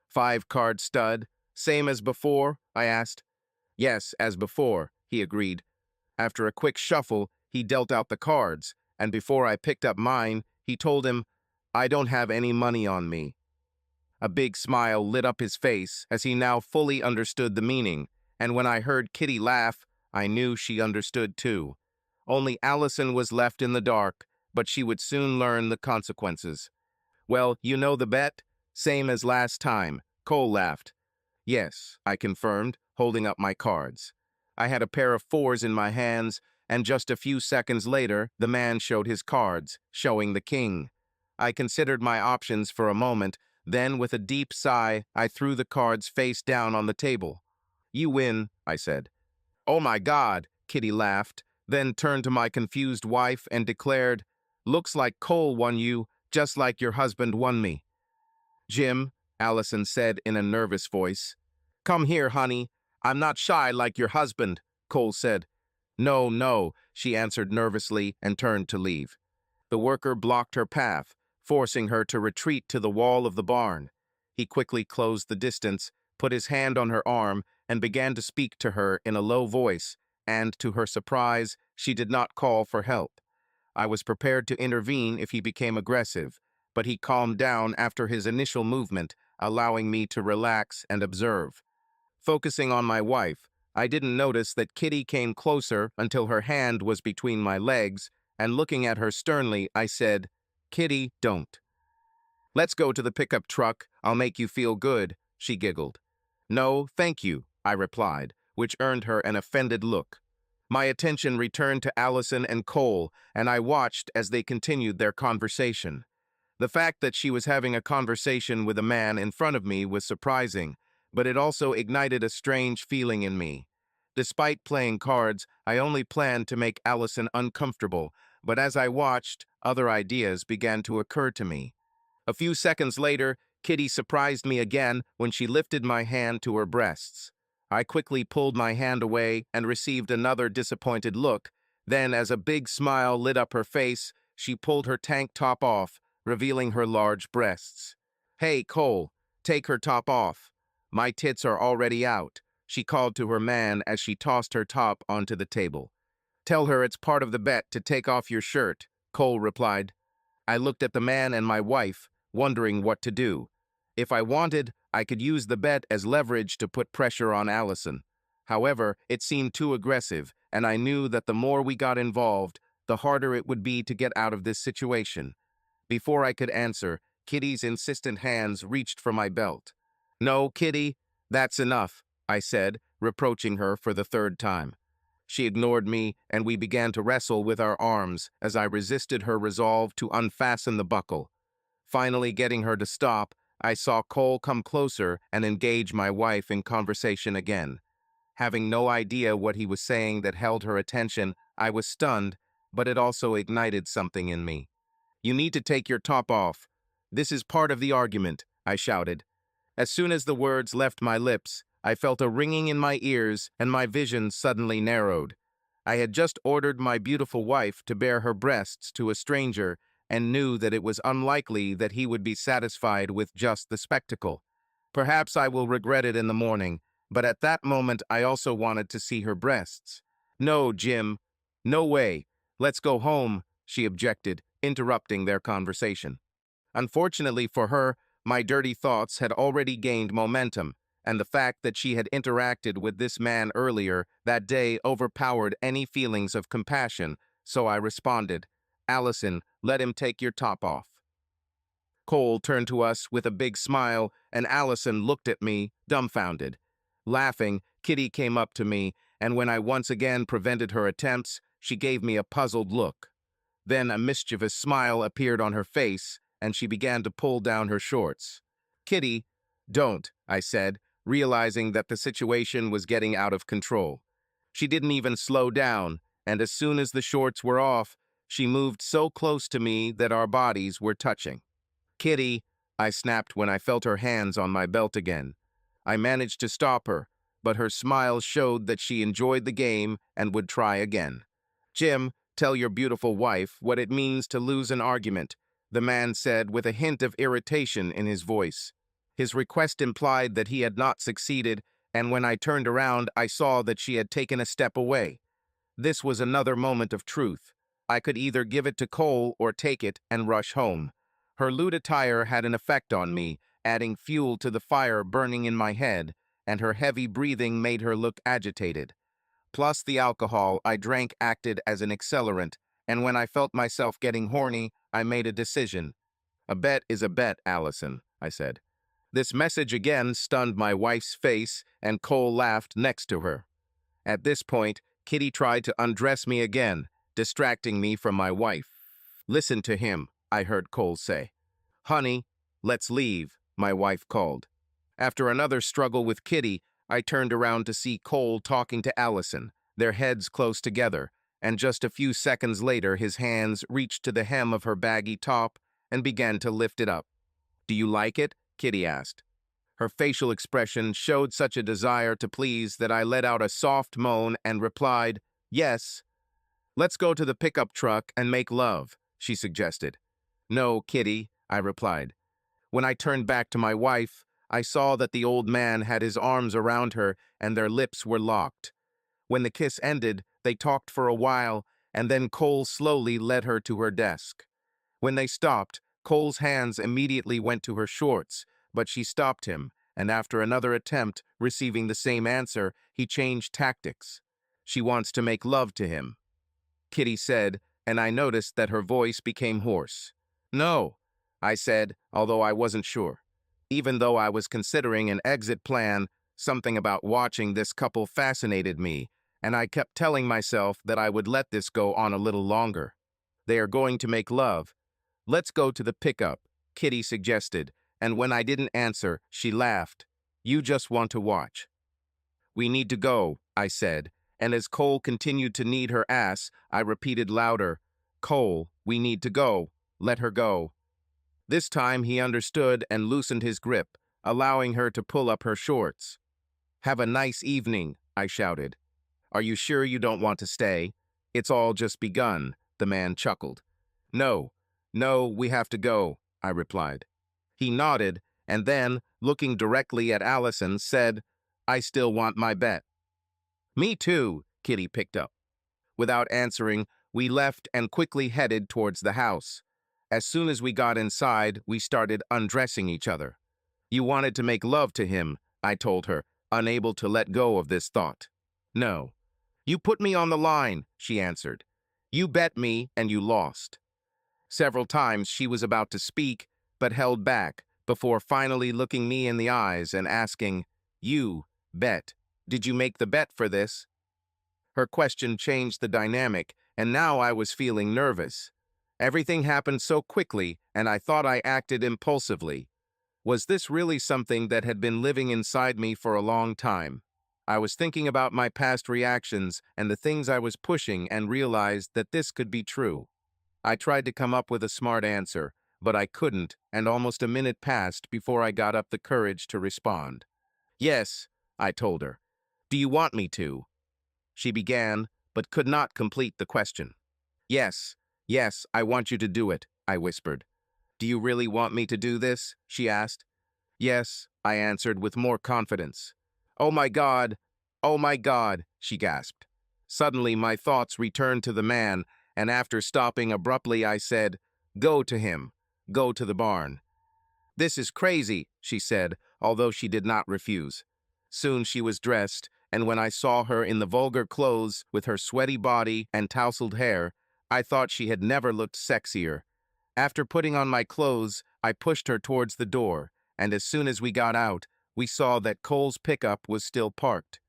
"Five-card stud, same as before?" I asked. "Yes, as before," he agreed. After a quick shuffle, he dealt out the cards, and before I picked up mine, he told him, "I don't have any money on me." A big smile lit up his face as he now fully understood the meaning, and when I heard Kitty laugh, I knew she understood too. Only Allison was left in the dark, but she would soon learn the consequences. "Well, you know the bet? Same as last time," Cole laughed. "Yes," I confirmed, holding up my cards. I had a pair of fours in my hands, and just a few seconds later, the man showed his cards, showing the king. I considered my options for a moment, then with a deep sigh, I threw the cards face down on the table. "You win," I said. "Oh my God," Kitty laughed, then turned to my confused wife and declared, "Looks like Cole won you, just like your husband won me." "Jim," Allison said in a nervous voice. "Come here, honey. I'm not shy like your husband," Cole said. "No, no," she answered nervously and turned to leave. The worker blocked her path, forcing her to retreat to the wall of the barn. He quickly closed the distance, put his hand on her arm, and began to speak to her in a low voice, and, to her surprise, she did not call for help. I was prepared to intervene if he became aggressive, but he calmed down after his initial movement, allowing me to relax and observe. Focusing on my wife, I didn't notice that Kitty came closer until her hand was between my legs, and looking at her sternly, I said, "Kitty, don't." "Let's go to the pickup truck. I'll make you feel good," she giggled. "No, thank you," I replied, which earned her an offended look. My attention returned to Allison and Cole, and I watched as they continued their conversation. The fact that she was having a conversation with a man in front of me was surprising, but it also ignited a strange feeling in me. Despite playing cards, I only planned to make Allison uncomfortable, but as I watched, other ideas began to occur to me. A few seconds later, Kitty surprised me again when she lifted my hand to her breasts. I quickly pulled my hand away and received another disappointed look. Then, as a big smile lit up her face, she pulled her tank top off, revealing her large breasts. "Hey, Cole, take her top off. My tits are already out," she called to her man as she tossed her top onto the table. "Tell her it's part of the bet to take off your shirt," Cole replied. I looked at the man and my wife, wondering what to do. If I wanted, I could use the bet as leverage to put pressure on Allison. However, it seemed too aggressive, and I knew that the more we got involved, the harder it would be to get out of this situation. Before I could answer, Kitty's insistent hands reached for my belt. "No, Kitty, that's enough," I said, reproaching her for the third time. She ignored me, and we began to wrestle with our arms as I resisted her resolve to unfasten the buckle. Finally getting her to stop, I saw Cole come closer and engage my wife in conversation again. Having no idea what he was saying that held her attention, I was stunned, but it also ignited something in me. "You need to take your top off. This is part of the argument," I shouted. As soon as the words left my lips, I felt a ringing in my ears and my vision suddenly narrowed. I had just ordered my beautiful wife to bare her breasts to a stranger and knew that it was unlikely that he would be satisfied with just the spectacle. Perhaps I will regret it in the morning, but at that moment I also wanted to see her breasts. "No, Jim. No way. Let's go home," she objected, interrupting their conversation. Unfortunately for her, my dirty thoughts had already gained momentum, and the fact that she had interacted with this man earlier that day overpowered any feelings of compassion, so I responded, "Allison, let him take your top off." Cole turned to us with a big smile, and Allison looked at me, dumbfounded. Laughing, Kitty came up to me, and when I once again prevented her attempts, she gave me a puzzled look. Then a mischievous smile appeared on her face, and she began to pull down her shorts. "Kitty, don't," I said, realizing that the situation was getting out of control. She didn't even slow down, and as soon as the shorts were off, she moved so close to me that our bodies were touching. "Kitty," I snapped when I felt her hands on my belt again. I managed to stop her, but her smile showed that she enjoyed the game and would try again. "Jim, tell your beautiful wife what it means to lose an argument," the man said with a hint of irritation in his voice. His request implied that he had not succeeded, and when I turned around, I saw that she had taken a step away. This was another moment of truth. I could either give it to Cole or take it and rush home. Her lewd attire had an effect on me, adding fuel to the fire burning in my head, and her heavy breathing made her look agitated. Plus the alcohol I drank acted as an accelerant, and when I felt myself getting horny, I made a decision. "A bet is a bet, Allison," I said. This message again stunned my wife's face, and Cole laughed next to her. At this point, Kitty tried to undress me again, distracting me from my wife. "Listen to him," I heard Cole say. "Honey, let's leave," my wife called. After another struggle with Kitty, I turned around to see Cole talking to Allison, their heads close together, and just a few seconds later his hands reached to the hem of her baggy top and began to lift it up. "Do you like it?" Kitty asked. Her facial expression showed such a desire to please that I let out a soft moan and replied, "Yes." "Let's go to the pickup truck and make love," she suggested. "No, Kitty," I replied. When I turned back to my wife, I saw that the old man had his arms around her and their lips were locked. When the kiss ended, they talked for a while, and then Cole slowly led her to her desk. When they stopped, Cole's hands immediately went to her shorts, but she stopped him, and after another attempt, receiving the same answer, he changed tactics. "She wants to make love to him," Kitty said, and I noticed that her voice became hoarse. "No," I said, although I wasn't sure. Even though I was considering an exit plan, something about watching this couple fascinated me, and I kept telling myself that I would let this go on a little longer. "They are going to make love. Let's go to the pickup," Kitty suggested, and when I didn't answer, she laughed. "You just want to watch." "We need to go," I said, and as Cole continued to knead her ass, I repeated louder, "Cole, we need to go. Let her go." This time he understood and loosened his grip, allowing her to pull up her shorts. "Have a nice evening," I shouted. "Are you sure you don't want to stay? It's all just begun," the man chuckled. "No, no, we have to go," I replied. He nodded, and then, looking directly at Allison, said, "I still want my bet." "Me too," Kitty picked up. Without answering, we left and quickly headed towards the house. As soon as we got inside, we started undressing each other. "You wanted to make love to him," I told her, unable to let go of this thought. "No." "You put me on the line," she answered. "You bet me and you lost." Several times she was about to speak, but held back, before finally looking me in the eyes and asking, "You bet. Did you make the bet for this?" Her question changed the dynamic, and now I was feeling nervous. Everything happened so quickly, and I thought I acted impulsively. Was this really something that had been living inside me for a long time? I was thinking about my past reactions and the things I was pushing and realized that this could be true. I tried to come up with a smart answer, but I couldn't, and almost a minute passed before I got up the courage to respond. "Yes," I told her. "Do you want me to?" She began, but could not complete the question. "Yes, yes, I want you to do it," I whispered. "Do you really want me to do this?" she asked. "Yes," I answered with more confidence. "Oh my God! Oh my God!" she gasped. Suddenly my thoughts returned to the man, and after stopping abruptly I said, "Go to him. Go to the barn." "This is crazy," she said, although she did not refuse. Soon she was dressed, and when I saw her in the vulgar clothes with her sweaty body and tousled hair, I thought she had never looked sexier. After putting on my clothes, I pushed her towards the door, and as soon as we got out, we saw that Cole's pickup was still parked.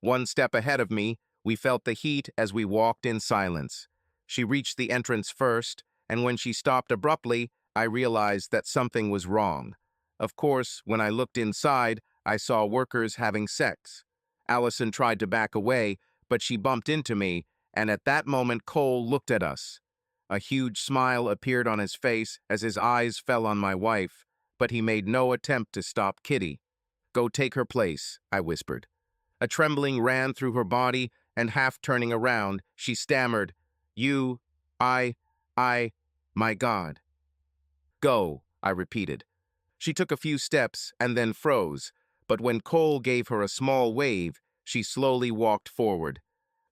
One step ahead of me, we felt the heat as we walked in silence. She reached the entrance first, and when she stopped abruptly, I realized that something was wrong. Of course, when I looked inside, I saw workers having sex. Allison tried to back away, but she bumped into me, and at that moment Cole looked at us. A huge smile appeared on his face as his eyes fell on my wife, but he made no attempt to stop Kitty. "Go take her place," I whispered. A trembling ran through her body, and half turning around, she stammered, "You, I, my God." "Go," I repeated. She took a few steps and then froze, but when Cole gave her a small wave, she slowly walked forward.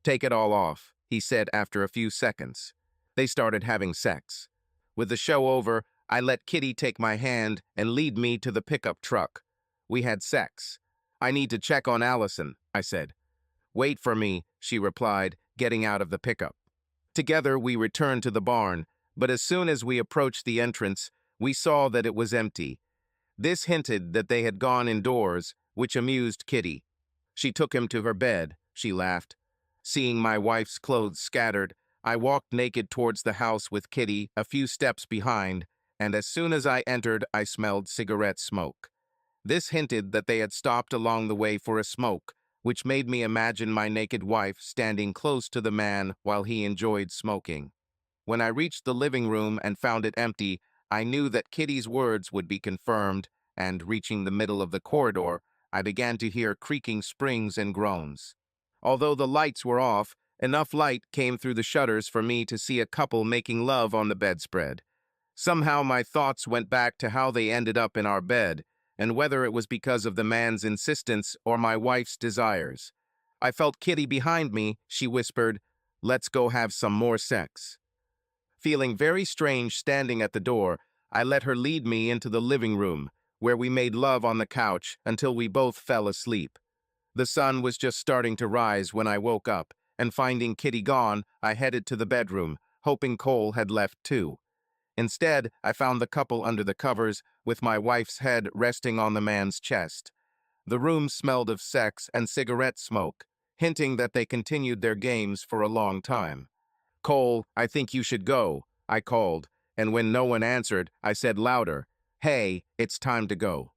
"Take it all off," he said after a few seconds. They started having sex. With the show over, I let Kitty take my hand and lead me to the pickup truck. We had sex. "I need to check on Allison," I said. "Wait for me," she replied, getting out of the pickup. Together, we returned to the barn, but as soon as we approached the entrance, we saw that it was empty. This hinted that they had gone indoors, which amused Kitty. She took him to her bed, she laughed. Seeing my wife's clothes scattered, I walked naked towards the house with Kitty a few steps behind, and as soon as I entered, I smelled cigarette smoke. This hinted that they had stopped along the way for a smoke, which made me imagine my naked wife standing close to the man while he enjoyed smoking. When I reached the living room and found it empty, I knew that Kitty's words would be confirmed, and reaching the middle of the corridor, I began to hear creaking springs and groans. Although the lights were off, enough light came through the shutters for me to see a couple making love on the bedspread. Somehow my thoughts went back to how they ended up in our bed, and whether it was because of the man's insistence or my wife's desires. I felt Kitty behind me. She whispered, "Let's go have some more sex." Feeling very strange standing at the door, I let her lead me into the living room, where we made love on the couch until we both fell asleep. The sun was just starting to rise when I woke up, and finding Kitty gone, I headed to the bedroom, hoping Cole had left too. Instead, I found the couple under the covers, with my wife's head resting on the man's chest. The room smelled of sex and cigarette smoke, hinting that they continued their games for a long time. "Cole, I think you should go," I called, and when no one answered, I said louder, "Hey, it's time to go."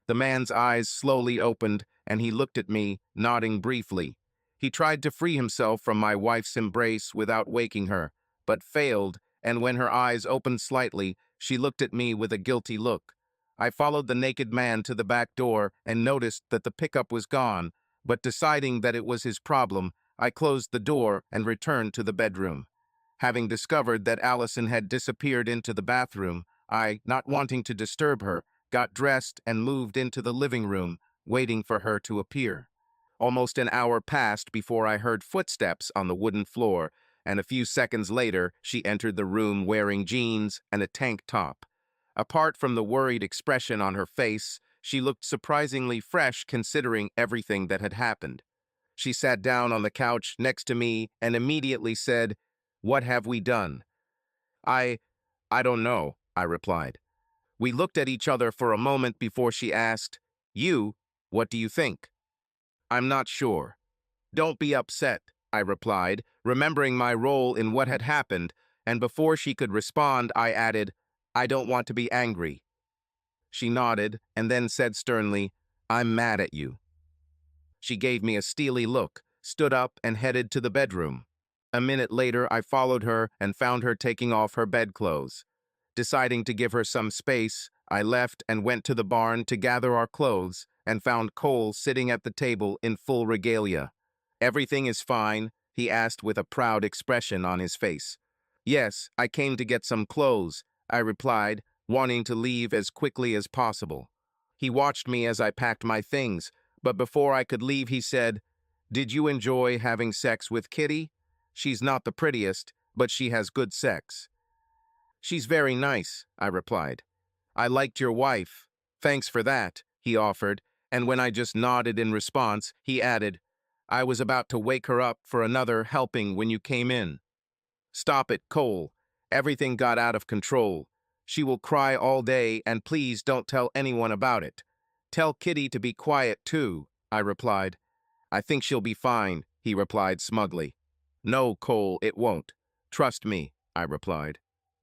The man's eyes slowly opened, and he looked at me, nodding briefly. He tried to free himself from my wife's embrace without waking her, but failed, and when her eyes opened slightly, she looked at me with a guilty look. I followed the naked man to the back door and noticed that the pickup was gone, but deciding that it was his problem, I closed the door and returned to the bedroom. Having discovered that Allison had disappeared into the bathroom, I, not wanting to disturb her, got dressed and moved into the living room, waiting for her to appear. Almost an hour passed before I heard footsteps on the wooden floor, and a few seconds later, she entered the room wearing jeans and a tank top. Apart from the worried expression on her face, she looked surprisingly fresh considering everything that had happened. She sat down on the couch next to me and immediately said, "What have we done?" I, I don't know," I replied. We looked at each other for a moment before she asked, "You, what do you think?" "I'm not sure." "Don't be upset," I replied, remembering my role in what had happened, and before she could respond, I added, "I don't want to be angry." She nodded and then said sternly, "I'm mad at you." She gave me a steely look, stood up, and headed to the bedroom. A minute later, I followed her and found her taking off her bedclothes. Deciding to give her some space, I left and went to the barn to gather our clothes and found Cole sitting at the table in full regalia. "Everything is fine?" he asked with a proud expression on his face. "Yes, I came to get some clothes," I replied, wanting to leave as quickly as possible. He watched me as I packed my things, but before I could leave, he said, "Did you enjoy having sex with Kitty? She's not the prettiest, but she has good sex." "She's very nice," I replied. "I liked your wife." "Thanks for that," he offered, and when I just nodded in response, he added, "I was about to wake her up for another helping when you came in." "Stop it, Cole. Everything got out of control. She will cry all day, and please don't tell anyone about it." Tell Kitty to be quiet too, I replied. I think she'll be fine, he replied smugly. No, Cole, it won't. Trust me, I replied.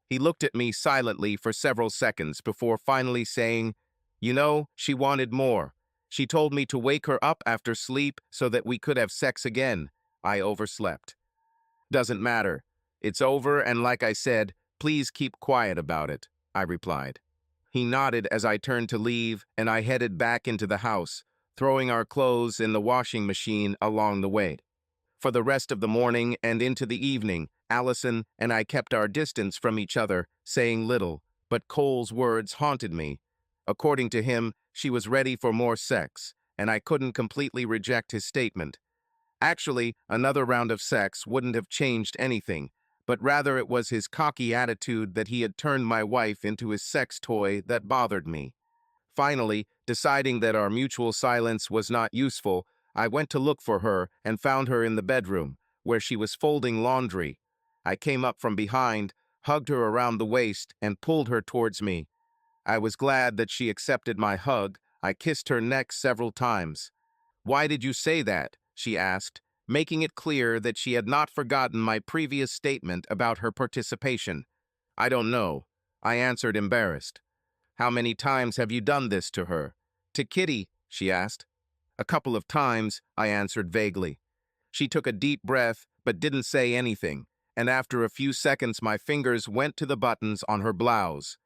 He looked at me silently for several seconds before finally saying, You know, she wanted more. She told me to wake her up after sleep so that we could have sex again. I overslept. Doesn't matter. It's over, and like I said, please keep quiet about it, I replied. He nodded as I turned to leave, and I headed back into the house, throwing our clothes in the washing machine along the way. For the rest of the morning and into the evening, Allison and I kept our distance from each other, saying little, but Cole's words haunted me. According to him, she was ready for more sex, and I couldn't completely reject his statement. Actually, another round of sex wouldn't have changed anything, but rather it was his cocky attitude that he had turned my wife into his sex toy that bothered me. Finally, deciding that our mutual silence was not useful, I went to look for her and found her in the bedroom, where she was folding laundry. I came up from behind, hugged her around the waist, and pulled her towards me. I was glad that she accepted my hug. I kissed her neck several times. Why did you say that? She asked, making it clear that she had not forgotten my previous statement about her participation. I don't know, I answered, embarrassed. How many times have you done this to her? To Kitty, she asked. A couple of times, I answered vaguely. She took a deep breath, but didn't say anything, and after a few seconds my fingers went to the buttons on her blouse.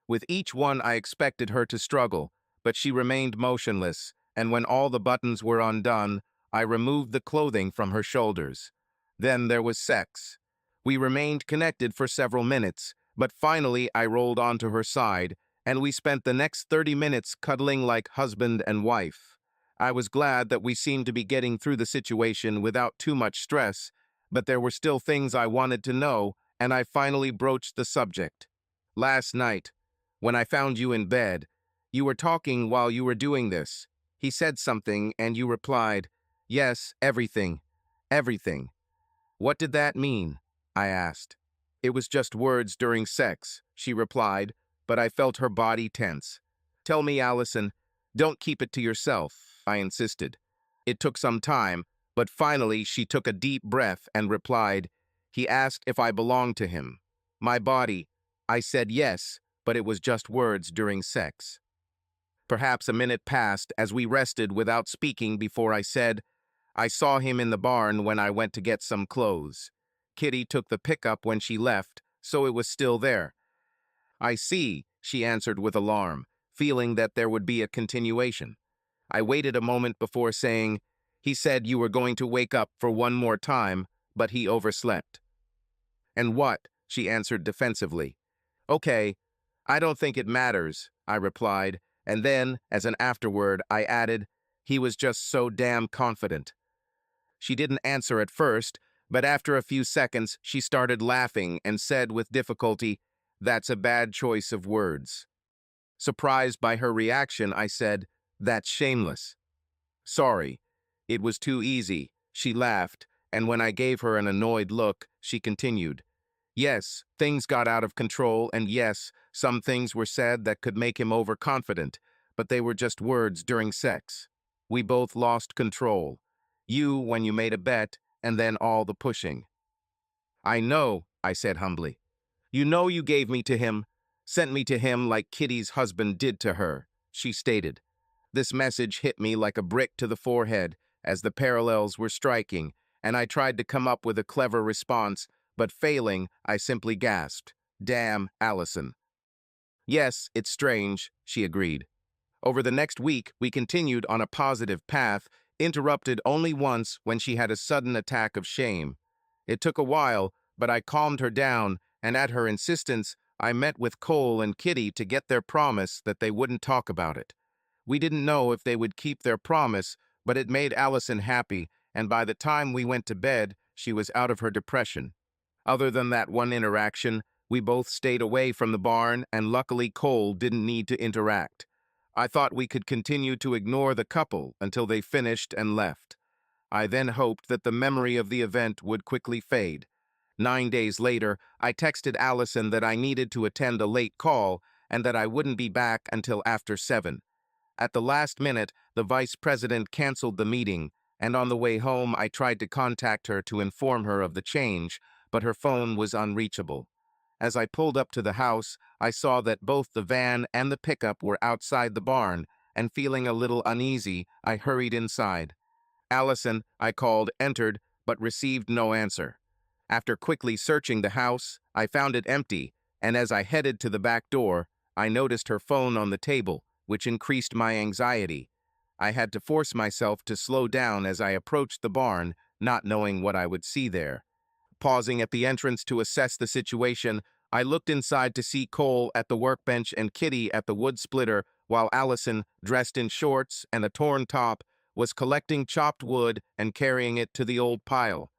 With each one I expected her to struggle, but she remained motionless, and when all the buttons were undone, I removed the clothing from her shoulders. Then there was sex. We remained connected for several minutes, but finally I rolled onto her side, and we spent the next 30 minutes cuddling like husband and wife. I was glad that we seemed to be getting through the situation without too much stress, but there were still things I wanted to know, and I finally broached the subject. Last night, when I found you in bed, you were talking while you were doing this. He said something, and you replied, Yes, everything. Everything. What did that mean? I asked. It was just words during sex, she replied, but I felt her body tense. Tell me, Allison. Don't keep it to yourself, I insisted. It took some time, but finally she took a deep breath and replied, He asked if I belonged to him. My body. I said yes, but it was just words during sex. Perhaps a minute passed as we rested without speaking before I said, I saw him in the barn when I went to get some clothes. Kitty took the pickup when she left, so it was still there. I see, she answered with alarm, feeling that there would be a continuation. I waited a moment before saying, He said you were going to wake up for one more time, but he overslept. And what? She answered defensively. Okay, I don't think it matters, I replied, and then, as an afterword, I added, He was just so damn confident. She didn't answer at first, but after a few seconds, she started laughing and said with difficulty, That's a bad choice of words. Surprised by her reaction, I said, That's shameless. Sorry. It was too easy. She laughed, and when I gave her an annoyed look, she continued, Yes, things got out of control, and yes, some things were said that could make him overconfident, but they were just words during sex. We both lost control. You when you made a bet, and then all the pushing. I know, I said humbly. You know you gave me to him, sent me to him like Kitty's husband did to her, she stated. This message hit me like a brick to the forehead as the parallels were striking, and I tried to come up with a clever response, but failing, I simply gasped, Damn, Allison. Yes, it's strange, she agreed. Over the next week, we continued on a positive path, interrupted only once when she had a sudden attack of shame. It took a while, but I calmed her down, and at her insistence, I met with Cole and Kitty to get their promise that they wouldn't talk about it. We didn't know if they would keep their promise, but it made Allison happy, and by the time we went to bed, she was out of her depression. Other than that one interaction, we both stayed away from the barn, and luckily Cole didn't need to interact. I thought we could continue to ignore the couple until they finished and left. I then hoped that the memory of the event would quickly fade. 9 days later, I texted Allison that I needed to attend a late call and that I wouldn't be back until after 7. At the last minute, the vice president canceled the meeting, and on the way home I tried to contact her to inform her of the change, but her phone was unreachable. As I pulled up to the house, I saw that both the van and the pickup were outside the barn, and feeling a little uneasy, I hurried inside. Allison, I called, entered, but received no answer. After quickly searching the house, I found it empty, and as I headed to the back door, I noticed her phone on the table, which increased my anxiety. I had to force myself to slow down as I approached the barn, not knowing what I would see there. Pausing at the entrance to assess the situation, I looked inside to see Cole at the workbench and Kitty at the wood splitter, while Allison, dressed in shorts and a torn top, was collecting chopped wood and carrying it to the old pile.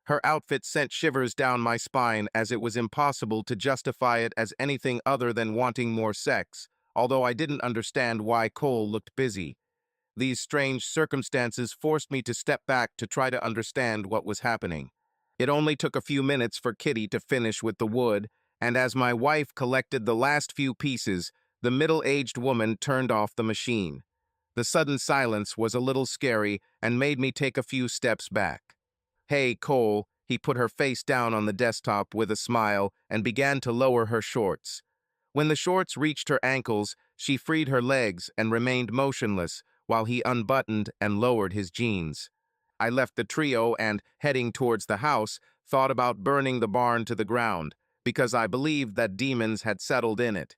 Her outfit sent shivers down my spine, as it was impossible to justify it as anything other than wanting more sex, although I didn't understand why Cole looked busy. These strange circumstances forced me to step back to try to understand what was happening. It only took a few minutes for Kitty to finish with the wood, and as my wife collected the last few pieces, the middle-aged woman turned off the machine. The sudden silence was a little scary and made me take a few steps back. "Hey, Cole," he put her face down on the desktop with a smile and began to lower her shorts. When the shorts reached her ankles, she freed her legs and remained motionless while he unbuttoned and lowered his jeans. I left the trio and, heading towards the house, thought about burning the barn to the ground, because I believed that demons had settled in it.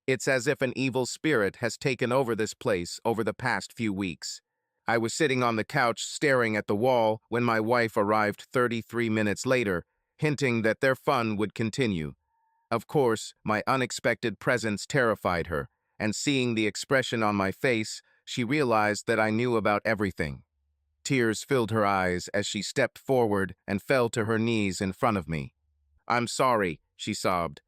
It's as if an evil spirit has taken over this place over the past few weeks. I was sitting on the couch staring at the wall when my wife arrived 33 minutes later, hinting that their fun would continue. Of course, my unexpected presence terrified her, and seeing the expression on my face, she realized that I knew about everything. Tears filled her eyes as she stepped forward and fell to her knees in front of me. "I'm sorry," she sobbed.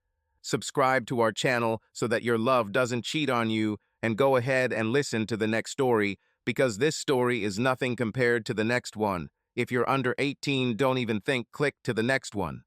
"Subscribe to our channel so that your love doesn't cheat on you, and go ahead and listen to the next story, because this story is nothing compared to the next one. If you're under 18, don't even think, click to the next one."